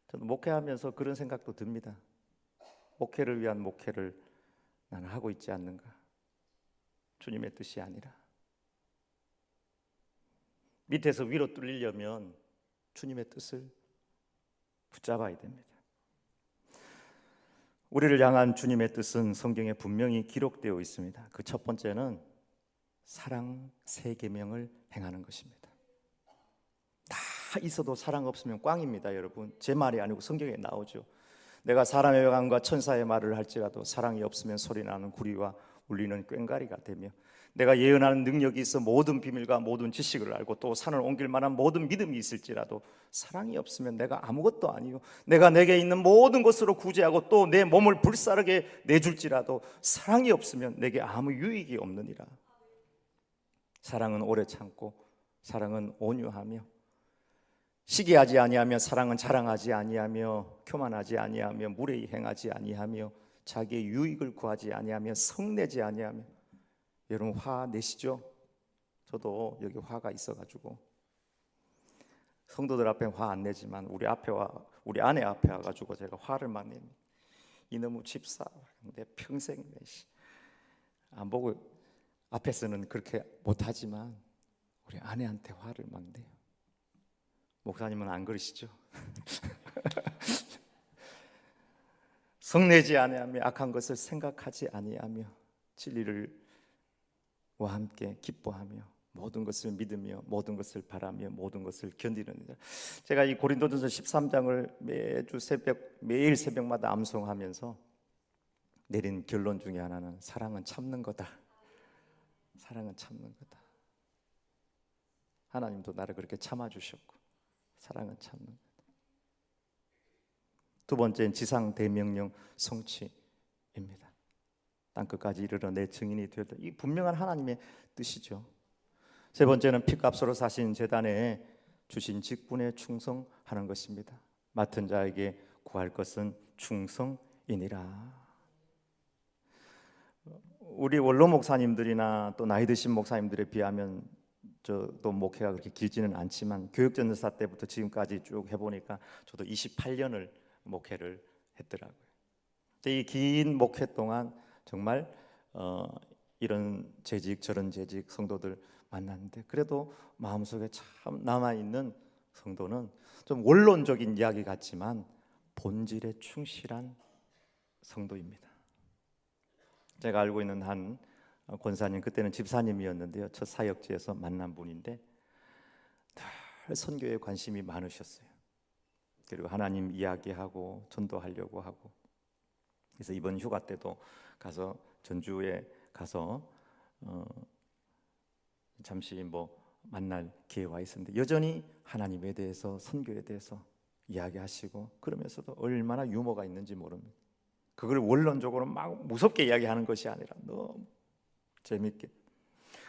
저도 목회하면서 그런 생각도 듭니다. 목회를 위한 목회를 나는 하고 있지 않는가? 주님의 뜻이 아니라 밑에서 위로 뚫리려면 주님의 뜻을 붙잡아야 됩니다. 우리를 향한 주님의 뜻은 성경에 분명히 기록되어 있습니다. 그 첫 번째는 사랑 세 계명을 행하는 것입니다. 다 있어도 사랑 없으면 꽝입니다, 여러분. 제 말이 아니고 성경에 나오죠. 내가 사람의 영광과 천사의 말을 할지라도 사랑이 없으면 소리나는 구리와 울리는 꽹과리가 되며, 내가 예언하는 능력이 있어 모든 비밀과 모든 지식을 알고 또 산을 옮길 만한 모든 믿음이 있을지라도 사랑이 없으면 내가 아무것도 아니요, 내가 내게 있는 모든 것으로 구제하고 또 내 몸을 불사르게 내줄지라도 사랑이 없으면 내게 아무 유익이 없느니라. 사랑은 오래 참고 사랑은 온유하며 시기하지 아니하며 사랑은 자랑하지 아니하며 교만하지 아니하며 무례히 행하지 아니하며 자기의 유익을 구하지 아니하며 성내지 아니하며. 여러분 화 내시죠? 저도 여기 화가 있어가지고 성도들 앞에 화 안 내지만 우리 아내 앞에 와가지고 제가 화를 막 냅니다. 이놈의 집사 내 평생 내시 안 보고 앞에서는 그렇게 못하지만 우리 아내한테 화를 막 내요. 목사님은 안 그러시죠? 성내지 아니하며 악한 것을 생각하지 아니하며 진리를 와 함께 기뻐하며 모든 것을 믿으며 모든 것을 바라며 모든 것을 견디는 자. 제가 이 고린도전서 13장을 매일 새벽마다 암송하면서 내린 결론 중에 하나는 사랑은 참는 거다. 사랑은 참는 거다. 하나님도 나를 그렇게 참아주셨고 사랑은 참는 거다. 두 번째는 지상 대명령 성취입니다. 땅끝까지 이르러 내 증인이 되었다. 이 분명한 하나님의 뜻이죠. 세 번째는 피값으로 사신 제단에 주신 직분에 충성하는 것입니다. 맡은 자에게 구할 것은 충성이니라. 우리 원로 목사님들이나 또 나이 드신 목사님들에 비하면 저도 목회가 그렇게 길지는 않지만 교육전도사 때부터 지금까지 쭉 해보니까 저도 28년을 목회를 했더라고요. 이 긴 목회 동안 정말 이런 재직 저런 재직 성도들 만났는데 그래도 마음속에 참 남아있는 성도는 좀 원론적인 이야기 같지만 본질에 충실한 성도입니다. 제가 알고 있는 한 권사님, 그때는 집사님이었는데요, 첫 사역지에서 만난 분인데 늘 선교에 관심이 많으셨어요. 그리고 하나님 이야기하고 전도하려고 하고, 그래서 이번 휴가 때도 가서 전주에 가서 잠시 만날 기회가 있었는데 여전히 하나님에 대해서 선교에 대해서 이야기하시고, 그러면서도 얼마나 유머가 있는지 모릅니다. 그걸 원론적으로 막 무섭게 이야기하는 것이 아니라 너무 재밌게.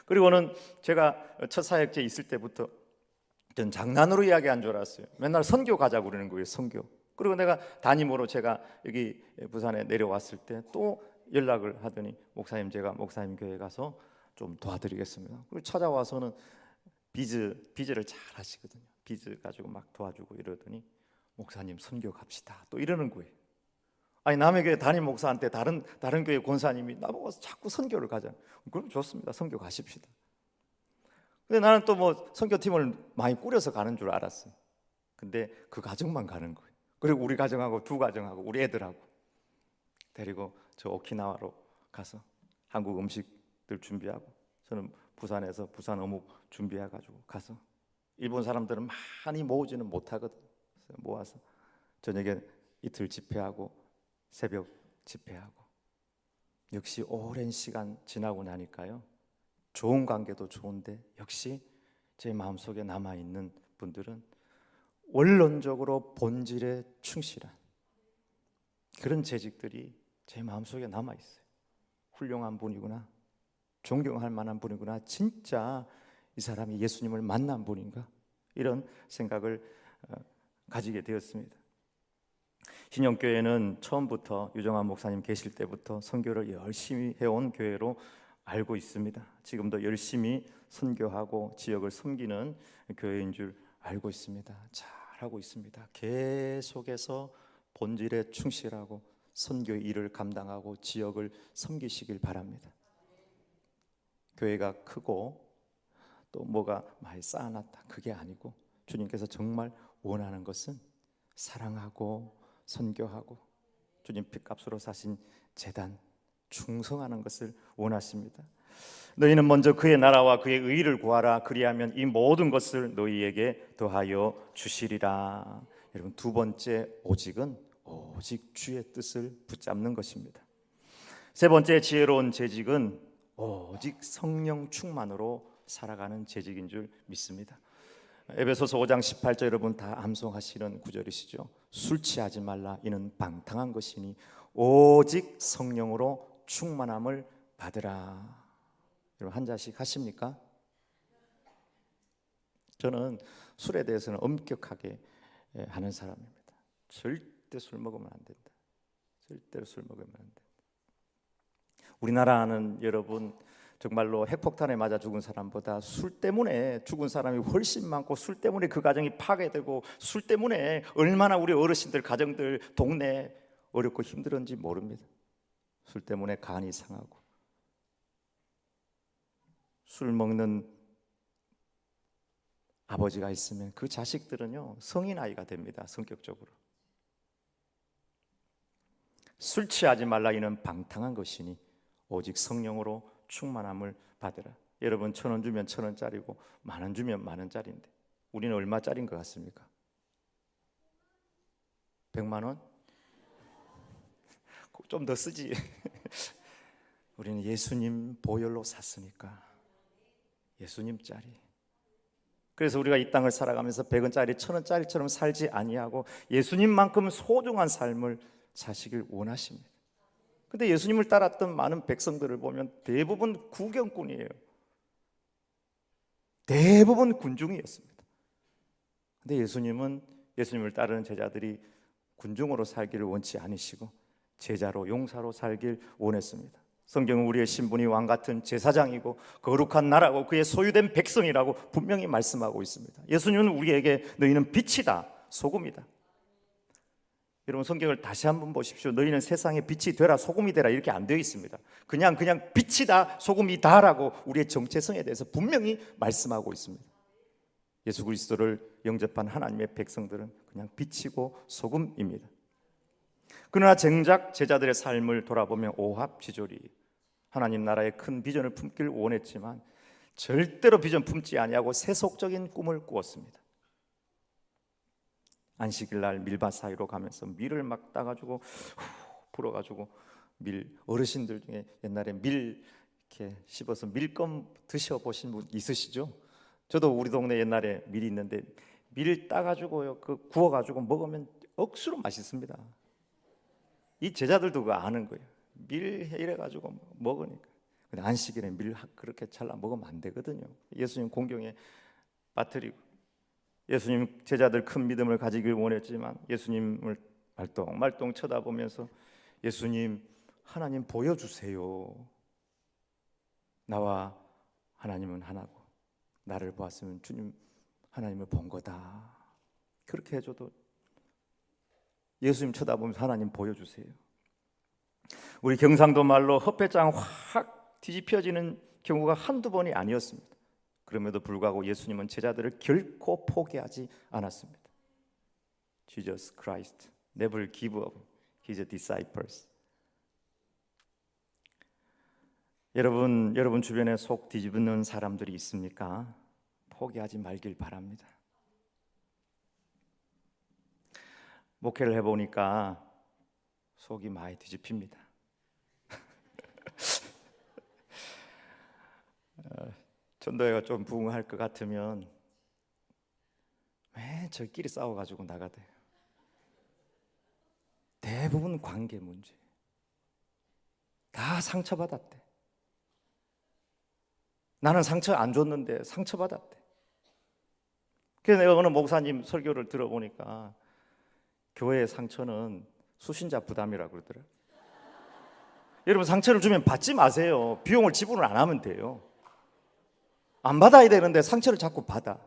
그리고는 제가 첫 사역지에 있을 때부터 전 장난으로 이야기한 줄 알았어요. 맨날 선교 가자고 그러는 거예요, 선교. 그리고 내가 담임으로 제가 여기 부산에 내려왔을 때 또 연락을 하더니 목사님, 제가 목사님 교회 가서 좀 도와드리겠습니다. 그리고 찾아와서는 비즈를 잘 하시거든요. 비즈 가지고 막 도와주고 이러더니 목사님 선교 갑시다 또 이러는 거예요. 아니 남의 교회 담임 목사한테 다른 교회 권사님이 나보고 자꾸 선교를 가자. 그럼 좋습니다. 선교 가십시다. 근데 나는 또 선교팀을 많이 꾸려서 가는 줄 알았어요. 근데 그 가정만 가는 거예요. 그리고 우리 가정하고 두 가정하고 우리 애들하고 데리고 저 오키나와로 가서 한국 음식들 준비하고, 저는 부산에서 부산 어묵 준비해가지고 가서 일본 사람들은 많이 모으지는 못하거든요. 그래서 모아서 저녁에 이틀 집회하고 새벽 집회하고, 역시 오랜 시간 지나고 나니까요, 좋은 관계도 좋은데 역시 제 마음속에 남아있는 분들은 원론적으로 본질에 충실한 그런 재직들이 제 마음속에 남아있어요. 훌륭한 분이구나, 존경할 만한 분이구나. 진짜 이 사람이 예수님을 만난 분인가? 이런 생각을 가지게 되었습니다. 신영교회는 처음부터 유정환 목사님 계실 때부터 선교를 열심히 해온 교회로 알고 있습니다. 지금도 열심히 선교하고 지역을 섬기는 교회인 줄 알고 있습니다. 잘하고 있습니다. 계속해서 본질에 충실하고 선교의 일을 감당하고 지역을 섬기시길 바랍니다. 교회가 크고 또 뭐가 많이 쌓아놨다, 그게 아니고 주님께서 정말 원하는 것은 사랑하고 선교하고 주님 핏값으로 사신 제단 충성하는 것을 원하십니다. 너희는 먼저 그의 나라와 그의 의를 구하라. 그리하면 이 모든 것을 너희에게 더하여 주시리라. 여러분, 두 번째 오직은 오직 주의 뜻을 붙잡는 것입니다. 세 번째 지혜로운 재직은 오직 성령 충만으로 살아가는 재직인 줄 믿습니다. 에베소서 5장 18절 여러분 다 암송하시는 구절이시죠. 술 취하지 말라. 이는 방탕한 것이니 오직 성령으로 충만함을 받으라. 여러분 한 잔씩 하십니까? 저는 술에 대해서는 엄격하게 하는 사람입니다. 절대 술 먹으면 안 된다. 절대로 술 먹으면 안 된다. 우리나라는 여러분 정말로 핵폭탄에 맞아 죽은 사람보다 술 때문에 죽은 사람이 훨씬 많고, 술 때문에 그 가정이 파괴되고, 술 때문에 얼마나 우리 어르신들 가정들 동네 어렵고 힘들었는지 모릅니다. 술 때문에 간이 상하고. 술 먹는 아버지가 있으면 그 자식들은요 성인 아이가 됩니다. 성격적으로. 술 취하지 말라. 이는 방탕한 것이니 오직 성령으로 충만함을 받으라. 여러분 1,000원 주면 1,000원짜리고 10,000원 주면 10,000원짜리인데 우리는 얼마짜리인 것 같습니까? 100만 원? 좀 더 쓰지. 우리는 예수님 보혈로 샀으니까 예수님짜리. 그래서 우리가 이 땅을 살아가면서 100원짜리 1,000원짜리처럼 살지 아니하고 예수님만큼 소중한 삶을 사시길 원하십니다. 근데 예수님을 따랐던 많은 백성들을 보면 대부분 구경꾼이에요. 대부분 군중이었습니다. 근데 예수님은 예수님을 따르는 제자들이 군중으로 살기를 원치 않으시고 제자로 용사로 살길 원했습니다. 성경은 우리의 신분이 왕같은 제사장이고 거룩한 나라고 그의 소유된 백성이라고 분명히 말씀하고 있습니다. 예수님은 우리에게 너희는 빛이다, 소금이다. 여러분 성경을 다시 한번 보십시오. 너희는 세상의 빛이 되라, 소금이 되라 이렇게 안 되어 있습니다. 그냥 빛이다, 소금이다라고 우리의 정체성에 대해서 분명히 말씀하고 있습니다. 예수 그리스도를 영접한 하나님의 백성들은 그냥 빛이고 소금입니다. 그러나 정작 제자들의 삶을 돌아보면 오합지졸이 하나님 나라의 큰 비전을 품길 원했지만 절대로 비전 품지 아니하고 세속적인 꿈을 꾸었습니다. 안식일 날 밀밭 사이로 가면서 밀을 막 따가지고 불어가지고 어르신들 중에 옛날에 밀 이렇게 씹어서 밀껌 드셔보신 분 있으시죠? 저도 우리 동네 옛날에 밀이 있는데 밀 따가지고요 그 구워가지고 먹으면 억수로 맛있습니다. 이 제자들도 그거 아는 거예요. 밀 이래가지고 먹으니까. 근데 안식일에 밀 그렇게 잘라 먹으면 안 되거든요. 예수님 공경에 빠뜨리고. 예수님 제자들 큰 믿음을 가지길 원했지만 예수님을 말똥말똥 쳐다보면서 예수님 하나님 보여주세요. 나와 하나님은 하나고 나를 보았으면 주님 하나님을 본 거다. 그렇게 해줘도 예수님 쳐다보면서 하나님 보여주세요. 우리 경상도 말로 헛배짱 확 뒤집혀지는 경우가 한두 번이 아니었습니다. 그럼에도 불구하고 예수님은 제자들을 결코 포기하지 않았습니다. Jesus Christ never give up his disciples. 여러분 주변에 속 뒤집는 사람들이 있습니까? 포기하지 말길 바랍니다. 목회를 해보니까 속이 많이 뒤집힙니다. 전도회가 좀 부흥할 것 같으면 왜 저끼리 싸워가지고 나가대요. 대부분 관계 문제. 다 상처받았대. 나는 상처 안 줬는데 상처받았대. 그래서 내가 어느 목사님 설교를 들어보니까 교회의 상처는 수신자 부담이라고 그러더라고요. 여러분, 상처를 주면 받지 마세요. 비용을 지불을 안 하면 돼요. 안 받아야 되는데 상처를 자꾸 받아.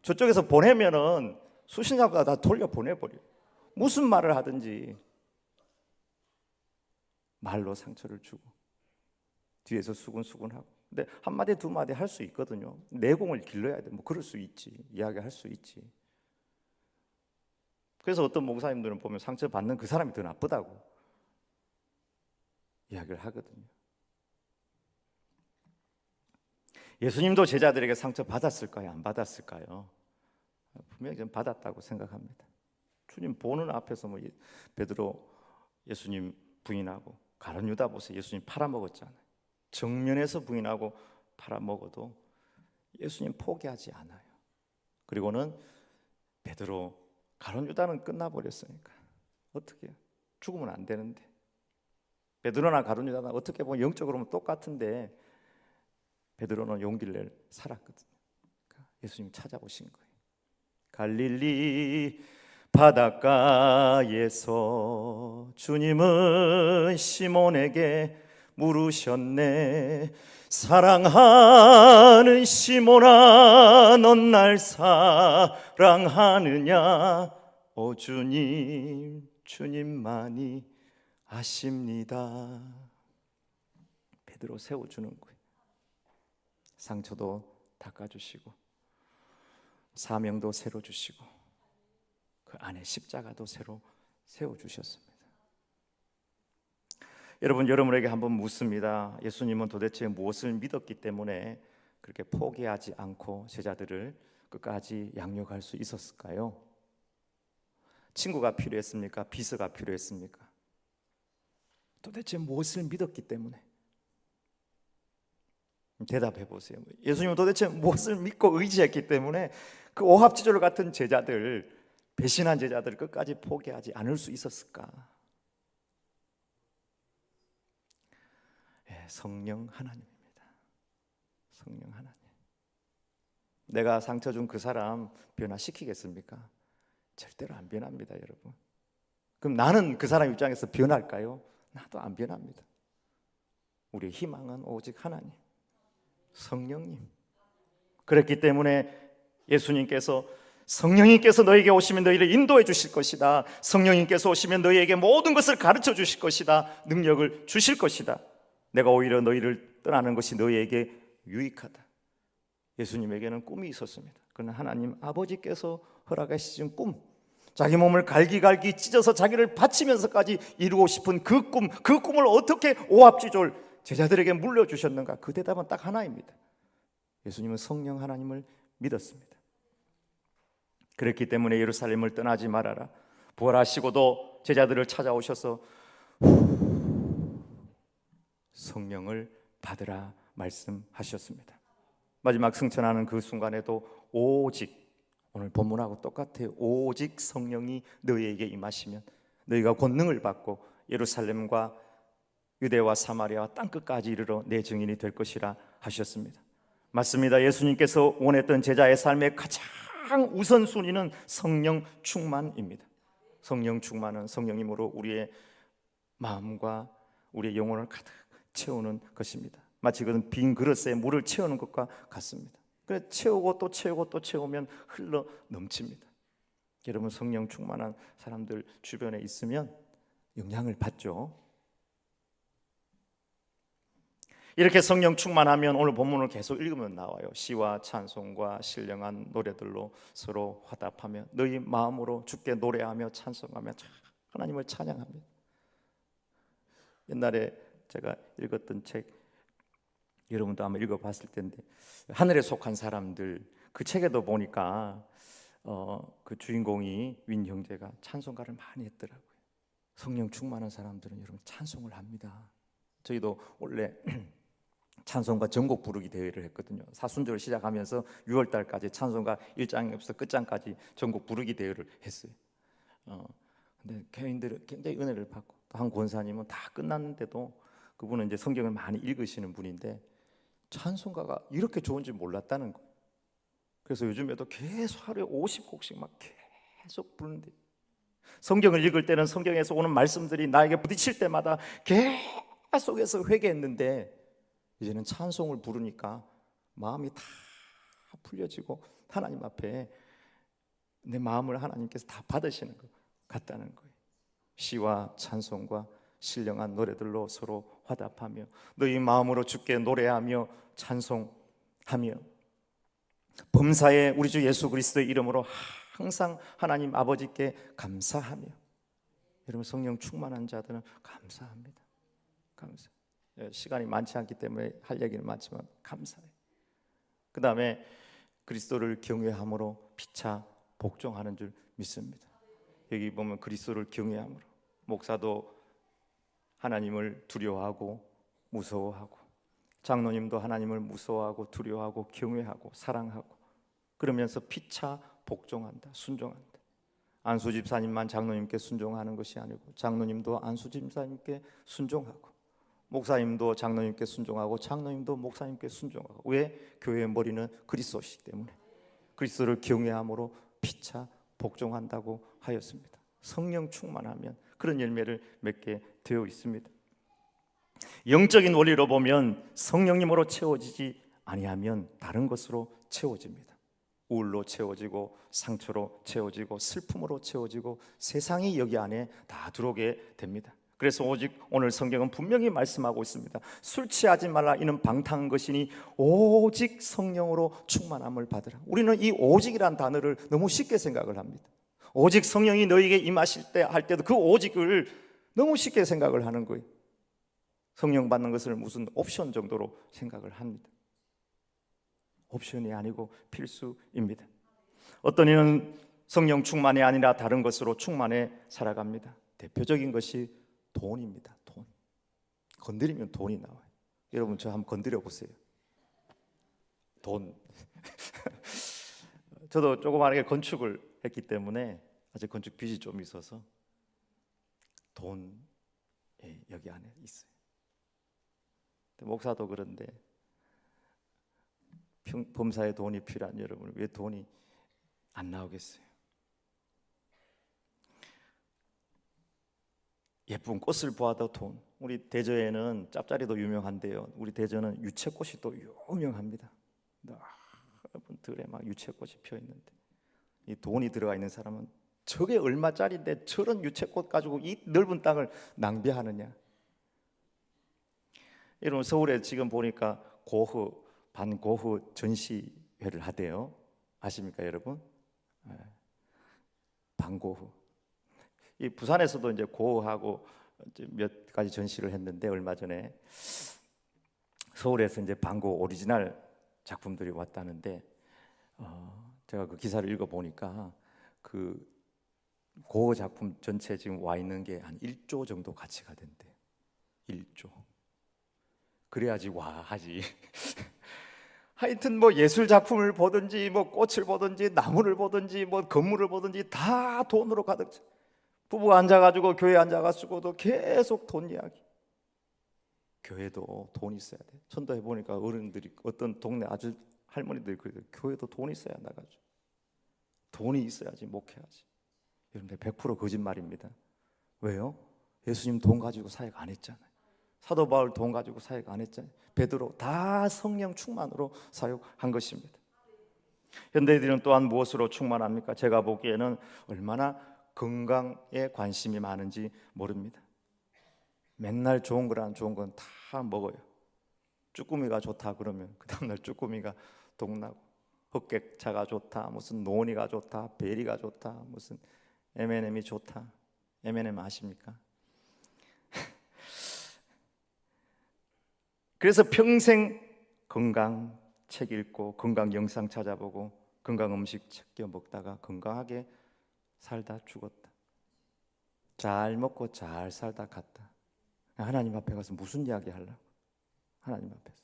저쪽에서 보내면은 수신자가 다 돌려 보내버려. 무슨 말을 하든지 말로 상처를 주고 뒤에서 수근수근하고. 근데 한마디 두마디 할 수 있거든요. 내공을 길러야 돼. 뭐 그럴 수 있지. 이야기할 수 있지. 그래서 어떤 목사님들은 보면 상처 받는 그 사람이 더 나쁘다고 이야기를 하거든요. 예수님도 제자들에게 상처 받았을까요? 안 받았을까요? 분명히 좀 받았다고 생각합니다. 주님 보는 앞에서 뭐 베드로 예수님 부인하고 가룟 유다 보세요. 예수님 팔아먹었잖아요. 정면에서 부인하고 팔아먹어도 예수님 포기하지 않아요. 그리고는 베드로, 가룟 유다는 끝나버렸으니까 어떻게 해요? 죽으면 안 되는데. 베드로나 가룟 유다는 어떻게 보면 영적으로는 똑같은데 베드로는 용기를 내 살았거든요. 그러니까 예수님 찾아오신 거예요. 갈릴리 바닷가에서 주님은 시몬에게 물으셨네. 사랑하는 시몬아, 넌 날 사랑하느냐? 오 주님, 주님만이 아십니다. 베드로 세워주는 거예요. 상처도 닦아주시고 사명도 새로 주시고 그 안에 십자가도 새로 세워주셨습니다. 여러분, 여러분에게 한번 묻습니다. 예수님은 도대체 무엇을 믿었기 때문에 그렇게 포기하지 않고 제자들을 끝까지 양육할 수 있었을까요? 친구가 필요했습니까? 비서가 필요했습니까? 도대체 무엇을 믿었기 때문에? 대답해 보세요. 예수님은 도대체 무엇을 믿고 의지했기 때문에 그 오합지졸 같은 제자들, 배신한 제자들 끝까지 포기하지 않을 수 있었을까? 성령 하나님입니다. 성령 하나님. 내가 상처 준 그 사람 변화시키겠습니까? 절대로 안 변합니다, 여러분. 그럼 나는 그 사람 입장에서 변할까요? 나도 안 변합니다. 우리의 희망은 오직 하나님, 성령님. 그렇기 때문에 예수님께서 성령님께서 너에게 오시면 너희를 인도해 주실 것이다. 성령님께서 오시면 너희에게 모든 것을 가르쳐 주실 것이다. 능력을 주실 것이다. 내가 오히려 너희를 떠나는 것이 너희에게 유익하다. 예수님에게는 꿈이 있었습니다. 그러나 하나님 아버지께서 허락하신 꿈, 자기 몸을 갈기갈기 찢어서 자기를 바치면서까지 이루고 싶은 그 꿈, 그 꿈을 어떻게 오합지졸 제자들에게 물려주셨는가? 그 대답은 딱 하나입니다. 예수님은 성령 하나님을 믿었습니다. 그렇기 때문에 예루살렘을 떠나지 말아라. 부활하시고도 제자들을 찾아오셔서 성령을 받으라 말씀하셨습니다. 마지막 승천하는 그 순간에도 오직, 오늘 본문하고 똑같아요. 오직 성령이 너희에게 임하시면 너희가 권능을 받고 예루살렘과 유대와 사마리아와 땅끝까지 이르러 내 증인이 될 것이라 하셨습니다. 맞습니다. 예수님께서 원했던 제자의 삶의 가장 우선순위는 성령 충만입니다. 성령 충만은 성령님으로 우리의 마음과 우리의 영혼을 가득 채우는 것입니다. 마치 그런 빈 그릇에 물을 채우는 것과 같습니다. 그래 채우고 또 채우고 또 채우면 흘러 넘칩니다. 여러분, 성령 충만한 사람들 주변에 있으면 영향을 받죠. 이렇게 성령 충만하면 오늘 본문을 계속 읽으면 나와요. 시와 찬송과 신령한 노래들로 서로 화답하며 너희 마음으로 주께 노래하며 찬송하며 하나님을 찬양합니다. 옛날에 제가 읽었던 책, 여러분도 아마 읽어봤을 텐데, 하늘에 속한 사람들, 그 책에도 보니까 그 주인공이 윈 형제가 찬송가를 많이 했더라고요. 성령 충만한 사람들은 여러분 찬송을 합니다. 저희도 원래 찬송가 전곡 부르기 대회를 했거든요. 사순절 시작하면서 6월달까지 찬송가 1장에서 끝장까지 전곡 부르기 대회를 했어요. 근데 교인들은 굉장히 은혜를 받고, 또 한 권사님은 다 끝났는데도 그분은 이제 성경을 많이 읽으시는 분인데 찬송가가 이렇게 좋은지 몰랐다는 거예요. 그래서 요즘에도 계속 하루에 50곡씩 막 계속 부르는데, 성경을 읽을 때는 성경에서 오는 말씀들이 나에게 부딪힐 때마다 계속해서 회개했는데, 이제는 찬송을 부르니까 마음이 다 풀려지고 하나님 앞에 내 마음을 하나님께서 다 받으시는 것 같다는 거예요. 시와 찬송과 신령한 노래들로 서로 화답하며 너희 마음으로 주께 노래하며 찬송하며 범사에 우리 주 예수 그리스도의 이름으로 항상 하나님 아버지께 감사하며. 여러분, 성령 충만한 자들은 감사합니다. 감사. 시간이 많지 않기 때문에 할 얘기는 많지만 감사해요. 그 다음에 그리스도를 경외함으로 피차 복종하는 줄 믿습니다. 여기 보면 그리스도를 경외함으로, 목사도 하나님을 두려워하고 무서워하고, 장로님도 하나님을 무서워하고 두려워하고 경외하고 사랑하고, 그러면서 피차 복종한다, 순종한다. 안수 집사님만 장로님께 순종하는 것이 아니고 장로님도 안수 집사님께 순종하고, 목사님도 장로님께 순종하고 장로님도 목사님께 순종하고. 왜? 교회의 머리는 그리스도시기 때문에 그리스도를 경외함으로 피차 복종한다고 하였습니다. 성령 충만하면 그런 열매를 맺게 되어 있습니다. 영적인 원리로 보면 성령님으로 채워지지 아니하면 다른 것으로 채워집니다. 우울로 채워지고 상처로 채워지고 슬픔으로 채워지고 세상이 여기 안에 다 들어오게 됩니다. 그래서 오직 오늘 성경은 분명히 말씀하고 있습니다. 술 취하지 말라, 이는 방탕한 것이니 오직 성령으로 충만함을 받으라. 우리는 이 오직이란 단어를 너무 쉽게 생각을 합니다. 오직 성령이 너에게 임하실 때 할 때도 그 오직을 너무 쉽게 생각을 하는 거예요. 성령 받는 것을 무슨 옵션 정도로 생각을 합니다. 옵션이 아니고 필수입니다. 어떤 이는 성령 충만이 아니라 다른 것으로 충만해 살아갑니다. 대표적인 것이 돈입니다. 돈. 건드리면 돈이 나와요. 여러분, 저 한번 건드려 보세요. 돈. 저도 조그마하게 건축을 했기 때문에 아직 건축 빚이 좀 있어서 돈 여기 안에 있어요. 목사도 그런데 범사에 돈이 필요한 여러분, 왜 돈이 안 나오겠어요? 예쁜 꽃을 보아도 돈. 우리 대저에는 짭짜리도 유명한데요, 우리 대저는 유채꽃이 또 유명합니다. 넓은 들에 막 유채꽃이 피어 있는데, 이 돈이 들어가 있는 사람은 저게 얼마짜리인데 저런 유채꽃 가지고 이 넓은 땅을 낭비하느냐. 여러분, 서울에 지금 보니까 고흐, 반고흐 전시회를 하대요. 아십니까 여러분? 반고흐. 이 부산에서도 이제 고흐하고 몇 가지 전시를 했는데, 얼마 전에 서울에서 이제 반고흐 오리지널 작품들이 왔다는데, 제가 그 기사를 읽어 보니까 그 고흐 작품 전체 지금 와 있는 게 한 1조 정도 가치가 된대요. 1조. 그래야지 와 하지. 하여튼 뭐 예술 작품을 보든지 뭐 꽃을 보든지 나무를 보든지 뭐 건물을 보든지 다 돈으로 가득 차. 부부가 앉아가지고 교회에 앉아가지고도 계속 돈 이야기. 교회도 돈 있어야 돼. 전도해 보니까 어른들이, 어떤 동네 아주 할머니들이 그래요. 교회도 돈 있어야 나가죠. 돈이 있어야지 목회하지. 여러분들 100% 거짓말입니다. 왜요? 예수님 돈 가지고 사역 안 했잖아요. 사도 바울 돈 가지고 사역 안 했잖아요. 베드로 다 성령 충만으로 사역한 것입니다. 현대인들은 또한 무엇으로 충만합니까? 제가 보기에는 얼마나 건강에 관심이 많은지 모릅니다. 맨날 좋은 거랑 좋은 건 다 먹어요. 쭈꾸미가 좋다 그러면 그 다음날 쭈꾸미가 동나고, 흑객차가 좋다, 무슨 노니가 좋다, 베리가 좋다, 무슨 M&M이 좋다. M&M 아십니까? 그래서 평생 건강 책 읽고 건강 영상 찾아보고 건강 음식 챙겨 먹다가 건강하게 살다 죽었다. 잘 먹고 잘 살다 갔다. 하나님 앞에 가서 무슨 이야기 하려고? 하나님 앞에서.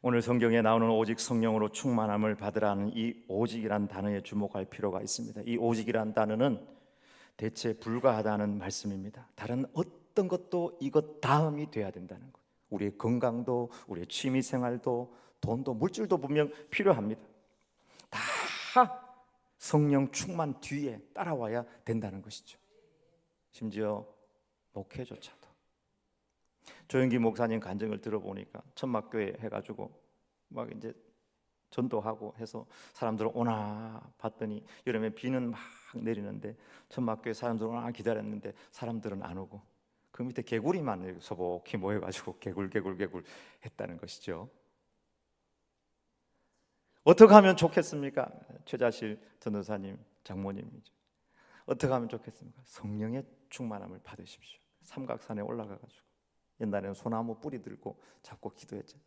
오늘 성경에 나오는 오직 성령으로 충만함을 받으라는 이 오직이란 단어에 주목할 필요가 있습니다. 이 오직이란 단어는 대체 불가하다는 말씀입니다. 다른 어떤 것도 이것 다음이 돼야 된다는 거예요. 우리의 건강도, 우리의 취미 생활도, 돈도, 물질도 분명 필요합니다. 다 성령 충만 뒤에 따라와야 된다는 것이죠. 심지어 목회조차도. 조영기 목사님 간증을 들어보니까 천막교회 해가지고 막 이제 전도하고 해서 사람들은 오나 봤더니 여름에 비는 막 내리는데 천막교회 사람들은 오나 기다렸는데 사람들은 안 오고 그 밑에 개구리만 소복히 모여가지고 개굴 했다는 것이죠. 어떻게 하면 좋겠습니까? 최자실 전도사님, 장모님이죠. 어떻게 하면 좋겠습니까? 성령의 충만함을 받으십시오. 삼각산에 올라가가지고 옛날에는 소나무 뿌리 들고 잡고 기도했죠.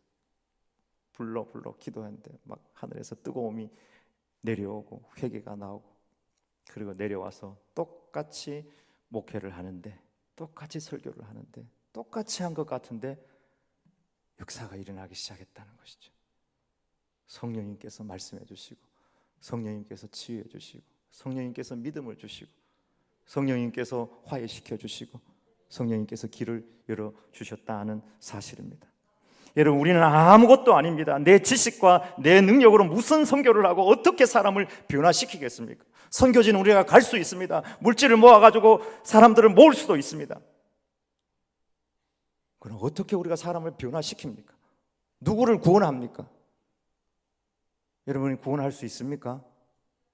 불러 기도했는데 막 하늘에서 뜨거움이 내려오고 회개가 나오고, 그리고 내려와서 똑같이 목회를 하는데, 똑같이 설교를 하는데, 똑같이 한 것 같은데 역사가 일어나기 시작했다는 것이죠. 성령님께서 말씀해 주시고, 성령님께서 치유해 주시고, 성령님께서 믿음을 주시고, 성령님께서 화해시켜 주시고, 성령님께서 길을 열어 주셨다는 사실입니다. 여러분, 우리는 아무것도 아닙니다. 내 지식과 내 능력으로 무슨 선교를 하고 어떻게 사람을 변화시키겠습니까? 선교지는 우리가 갈 수 있습니다. 물질을 모아가지고 사람들을 모을 수도 있습니다. 그럼 어떻게 우리가 사람을 변화시킵니까? 누구를 구원합니까? 여러분이 구원할 수 있습니까?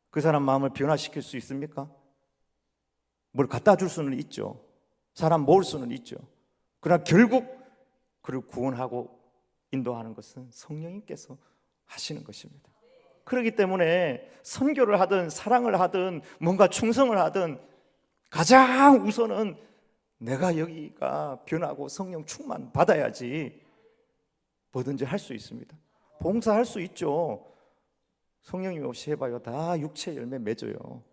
그 사람 마음을 변화시킬 수 있습니까? 뭘 갖다 줄 수는 있죠. 사람 모을 수는 있죠. 그러나 결국 그를 구원하고 인도하는 것은 성령님께서 하시는 것입니다. 그렇기 때문에 선교를 하든 사랑을 하든 뭔가 충성을 하든 가장 우선은 내가 여기가 변하고 성령 충만 받아야지 뭐든지 할 수 있습니다. 봉사할 수 있죠. 성령님 없이 해봐요. 다 육체 열매 맺어요.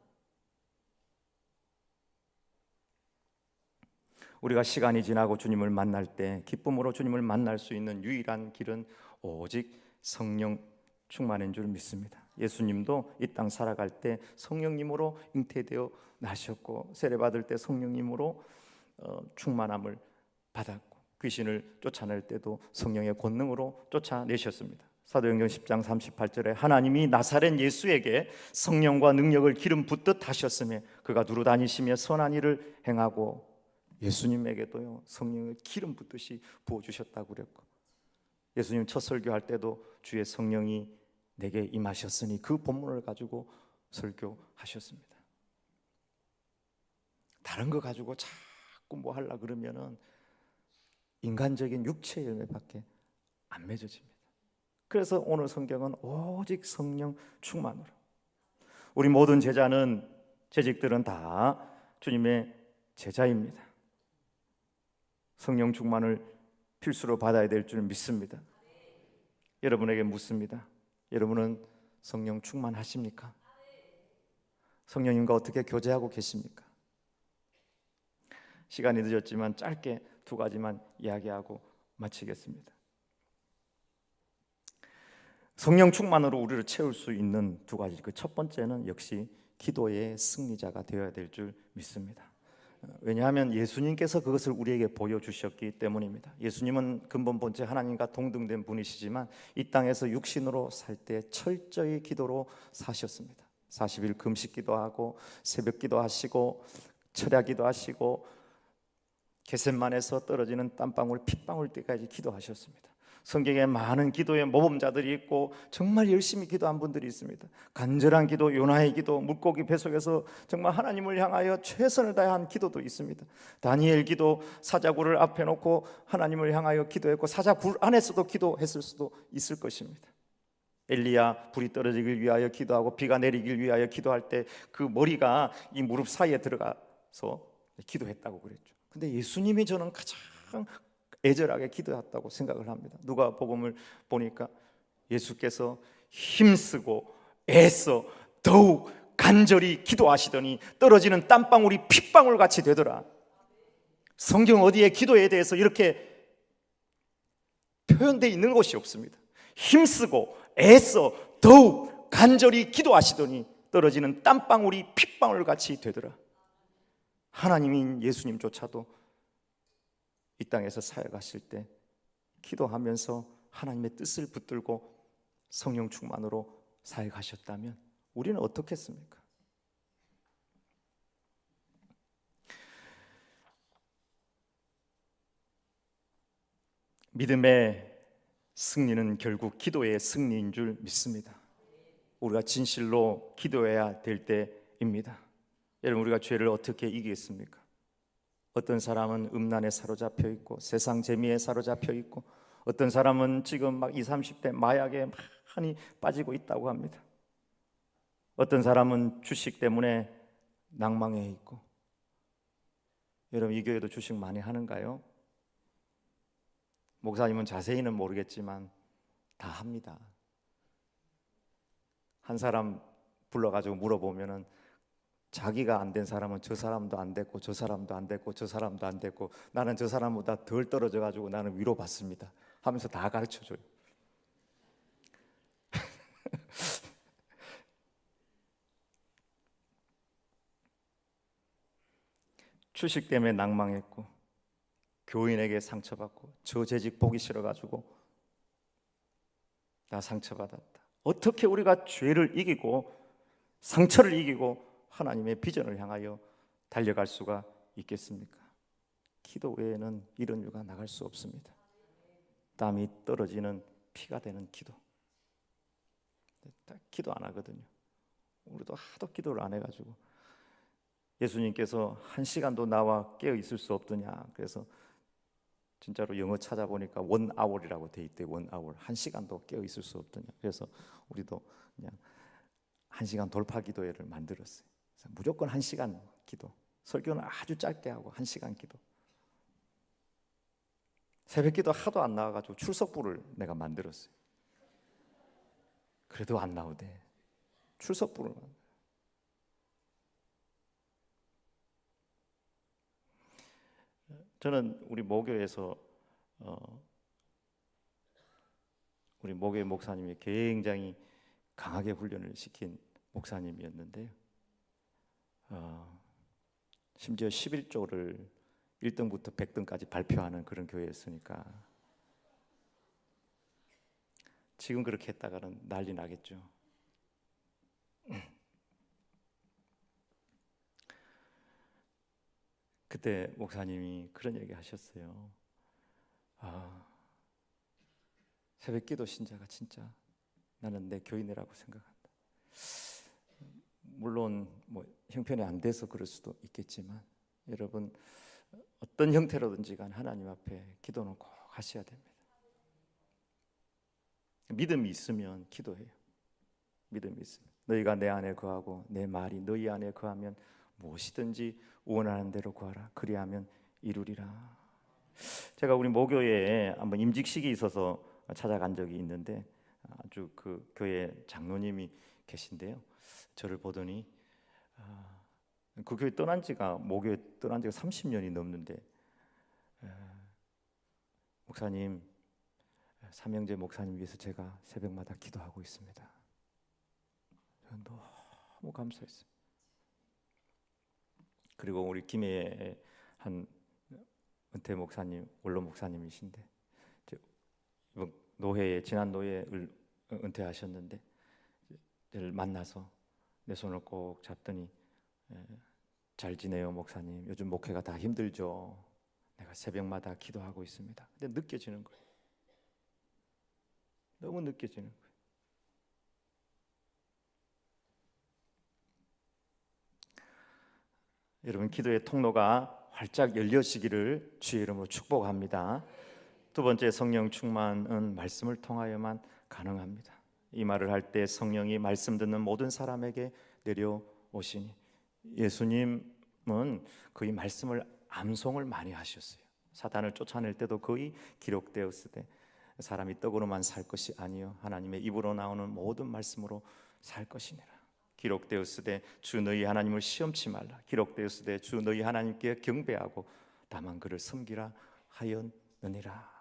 우리가 시간이 지나고 주님을 만날 때 기쁨으로 주님을 만날 수 있는 유일한 길은 오직 성령 충만인 줄 믿습니다. 예수님도 이 땅 살아갈 때 성령님으로 잉태되어 나셨고, 세례받을 때 성령님으로 충만함을 받았고, 귀신을 쫓아낼 때도 성령의 권능으로 쫓아내셨습니다. 사도행전 10장 38절에 하나님이 나사렛 예수에게 성령과 능력을 기름 붓듯 하셨으며 그가 두루 다니시며 선한 일을 행하고, 예수님에게도요 성령을 기름 붓듯이 부어주셨다고 그랬고, 예수님 첫 설교할 때도 주의 성령이 내게 임하셨으니 그 본문을 가지고 설교하셨습니다. 다른 거 가지고 자꾸 뭐 하려고 그러면은 인간적인 육체 열매밖에 안 맺어집니다. 그래서 오늘 성경은 오직 성령 충만으로, 우리 모든 제자는, 재직들은 다 주님의 제자입니다. 성령 충만을 필수로 받아야 될 줄 믿습니다. 여러분에게 묻습니다. 여러분은 성령 충만하십니까? 성령님과 어떻게 교제하고 계십니까? 시간이 늦었지만 짧게 두 가지만 이야기하고 마치겠습니다. 성령 충만으로 우리를 채울 수 있는 두 가지, 그 첫 번째는 역시 기도의 승리자가 되어야 될 줄 믿습니다. 왜냐하면 예수님께서 그것을 우리에게 보여주셨기 때문입니다. 예수님은 근본 본체 하나님과 동등된 분이시지만 이 땅에서 육신으로 살 때 철저히 기도로 사셨습니다. 40일 금식 기도하고 새벽 기도하시고 철야 기도하시고 겟셋만에서 떨어지는 땀방울 핏방울 때까지 기도하셨습니다. 성경에 많은 기도의 모범자들이 있고 정말 열심히 기도한 분들이 있습니다. 간절한 기도, 요나의 기도, 물고기 뱃속에서 정말 하나님을 향하여 최선을 다한 기도도 있습니다. 다니엘 기도, 사자굴을 앞에 놓고 하나님을 향하여 기도했고 사자굴 안에서도 기도했을 수도 있을 것입니다. 엘리야 불이 떨어지길 위하여 기도하고 비가 내리길 위하여 기도할 때 그 머리가 이 무릎 사이에 들어가서 기도했다고 그랬죠. 근데 예수님이 저는 가장 애절하게 기도했다고 생각을 합니다. 누가복음을 보니까 예수께서 힘쓰고 애써 더욱 간절히 기도하시더니 떨어지는 땀방울이 핏방울 같이 되더라. 성경 어디에 기도에 대해서 이렇게 표현되어 있는 곳이 없습니다. 힘쓰고 애써 더욱 간절히 기도하시더니 떨어지는 땀방울이 핏방울 같이 되더라. 하나님인 예수님조차도 이 땅에서 사역하실 때 기도하면서 하나님의 뜻을 붙들고 성령 충만으로 사역하셨다면 우리는 어떻겠습니까? 믿음의 승리는 결국 기도의 승리인 줄 믿습니다. 우리가 진실로 기도해야 될 때입니다. 여러분, 우리가 죄를 어떻게 이기겠습니까? 어떤 사람은 음란에 사로잡혀 있고 세상 재미에 사로잡혀 있고 어떤 사람은 지금 막 20, 30대 마약에 많이 빠지고 있다고 합니다. 어떤 사람은 주식 때문에 낭망해 있고. 여러분, 이 교회도 주식 많이 하는가요? 목사님은 자세히는 모르겠지만 다 합니다. 한 사람 불러가지고 물어보면은 자기가 안 된 사람은 저 사람도 안 됐고 저 사람도 안 됐고 저 사람도 안 됐고 나는 저 사람보다 덜 떨어져 가지고 나는 위로받습니다 하면서 다 가르쳐줘요. 주식 때문에 낭망했고 교인에게 상처받고 저 재직 보기 싫어가지고 나 상처받았다. 어떻게 우리가 죄를 이기고 상처를 이기고 하나님의 비전을 향하여 달려갈 수가 있겠습니까? 기도 외에는 이런 일가 나갈 수 없습니다. 땀이 떨어지는 피가 되는 기도. 기도 안 하거든요. 우리도 하도 기도를 안 해가지고 예수님께서 1시간도 나와 깨어 있을 수 없더냐. 그래서 진짜로 영어 찾아보니까 1hour이라고 돼 있대. 1hour. 1시간도 깨어 있을 수 없더냐. 그래서 우리도 그냥 1시간 돌파 기도회를 만들었어요. 그래서 무조건 1시간 기도. 설교는 아주 짧게 하고 1시간 기도. 새벽 기도 하도 안 나와가지고 출석부를 내가 만들었어요. 그래도 안 나오대. 출석부를 만들어. 저는 우리 모교에서 우리 모교의 목사님이 굉장히 강하게 훈련을 시킨 목사님이었는데요. 심지어 11조를 1등부터 100등까지 발표하는 그런 교회였으니까 지금 그렇게 했다가는 난리 나겠죠. 그때 목사님이 그런 얘기 하셨어요. 새벽기도 신자가 진짜 나는 내 교인이라고 생각한다. 물론 뭐 형편이 안 돼서 그럴 수도 있겠지만 여러분 어떤 형태로든지 간 하나님 앞에 기도는 꼭 하셔야 됩니다. 믿음이 있으면 기도해요. 믿음이 있으면 너희가 내 안에 거하고 내 말이 너희 안에 거하면 무엇이든지 원하는 대로 구하라. 그리하면 이루리라. 제가 우리 모교회에 한번 임직식이 있어서 찾아간 적이 있는데 아주 그 교회 장로님이 계신데요. 저를 보더니 그 교회 떠난 지가 모교회 떠난 지가 30년이 넘는데 목사님, 삼형제 목사님 위해서 제가 새벽마다 기도하고 있습니다. 저는 너무 감사했어요. 그리고 우리 김해의 한 은퇴 목사님, 원로 목사님이신데 이번 노회에 지난 노회에 은퇴하셨는데 저를 만나서 내 손을 꼭 잡더니 잘 지내요 목사님. 요즘 목회가 다 힘들죠. 내가 새벽마다 기도하고 있습니다. 근데 느껴지는 거예요. 너무 느껴지는 거예요. 여러분 기도의 통로가 활짝 열려지기를 주의 이름으로 축복합니다. 두 번째, 성령 충만은 말씀을 통하여만 가능합니다. 이 말을 할 때 성령이 말씀 듣는 모든 사람에게 내려오시니 예수님은 거의 말씀을 암송을 많이 하셨어요. 사단을 쫓아낼 때도 거의 기록되었으되 사람이 떡으로만 살 것이 아니요 하나님의 입으로 나오는 모든 말씀으로 살 것이니라. 기록되었으되 주 너희 하나님을 시험치 말라. 기록되었으되 주 너희 하나님께 경배하고 다만 그를 섬기라 하였느니라.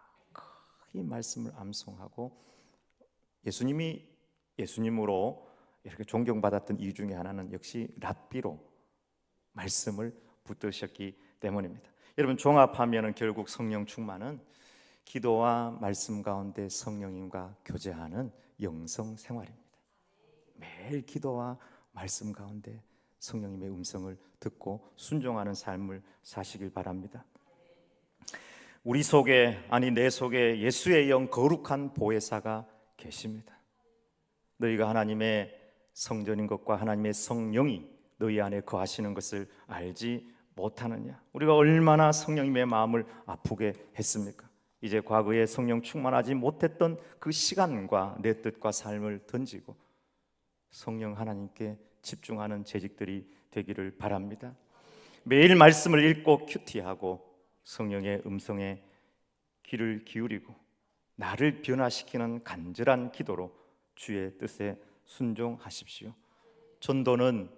이 말씀을 암송하고 예수님이 예수님으로 이렇게 존경받았던 이유 중에 하나는 역시 랍비로 말씀을 붙드셨기 때문입니다. 여러분 종합하면은 결국 성령 충만은 기도와 말씀 가운데 성령님과 교제하는 영성 생활입니다. 매일 기도와 말씀 가운데 성령님의 음성을 듣고 순종하는 삶을 사시길 바랍니다. 우리 속에, 아니 내 속에 예수의 영 거룩한 보혜사가 계십니다. 너희가 하나님의 성전인 것과 하나님의 성령이 너희 안에 거하시는 것을 알지 못하느냐. 우리가 얼마나 성령님의 마음을 아프게 했습니까? 이제 과거에 성령 충만하지 못했던 그 시간과 내 뜻과 삶을 던지고 성령 하나님께 집중하는 재직들이 되기를 바랍니다. 매일 말씀을 읽고 큐티하고 성령의 음성에 귀를 기울이고 나를 변화시키는 간절한 기도로 주의 뜻에 순종하십시오. 전도는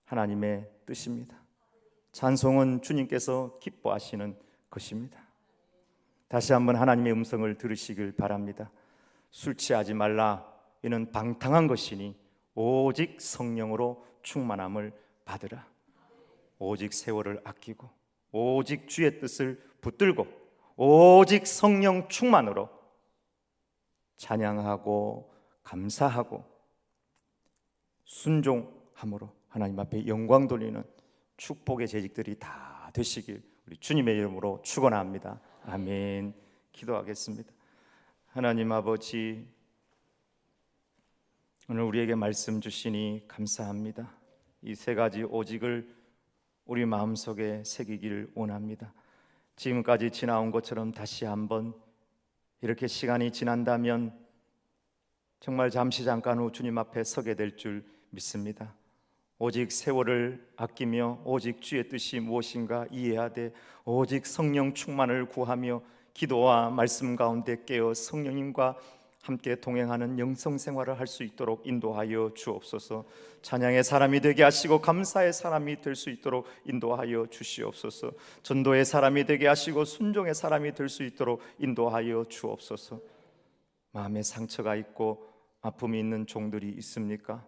하나님의 뜻입니다. 찬송은 주님께서 기뻐하시는 것입니다. 다시 한번 하나님의 음성을 들으시길 바랍니다. 술 취하지 말라. 이는 방탕한 것이니 오직 성령으로 충만함을 받으라. 오직 세월을 아끼고 오직 주의 뜻을 붙들고 오직 성령 충만으로 찬양하고 감사하고 순종함으로 하나님 앞에 영광 돌리는 축복의 재직들이 다 되시길 우리 주님의 이름으로 축원합니다. 아멘. 기도하겠습니다. 하나님 아버지, 오늘 우리에게 말씀 주시니 감사합니다. 이 세 가지 오직을 우리 마음속에 새기기를 원합니다. 지금까지 지나온 것처럼 다시 한번 이렇게 시간이 지난다면 정말 잠시 잠깐 후 주님 앞에 서게 될 줄 믿습니다. 오직 세월을 아끼며 오직 주의 뜻이 무엇인가 이해하되 오직 성령 충만을 구하며 기도와 말씀 가운데 깨어 성령님과 함께 동행하는 영성 생활을 할 수 있도록 인도하여 주옵소서. 찬양의 사람이 되게 하시고 감사의 사람이 될 수 있도록 인도하여 주시옵소서. 전도의 사람이 되게 하시고 순종의 사람이 될 수 있도록 인도하여 주옵소서. 마음에 상처가 있고 아픔이 있는 종들이 있습니까?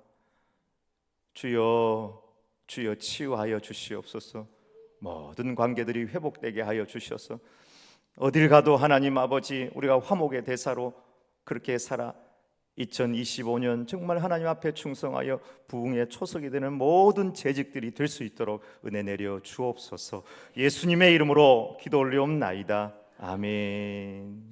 주여, 주여 치유하여 주시옵소서. 모든 관계들이 회복되게 하여 주셔서 어딜 가도 하나님 아버지, 우리가 화목의 대사로 그렇게 살아 2025년 정말 하나님 앞에 충성하여 부흥의 초석이 되는 모든 재직들이 될 수 있도록 은혜 내려 주옵소서. 예수님의 이름으로 기도 올리옵나이다. 아멘.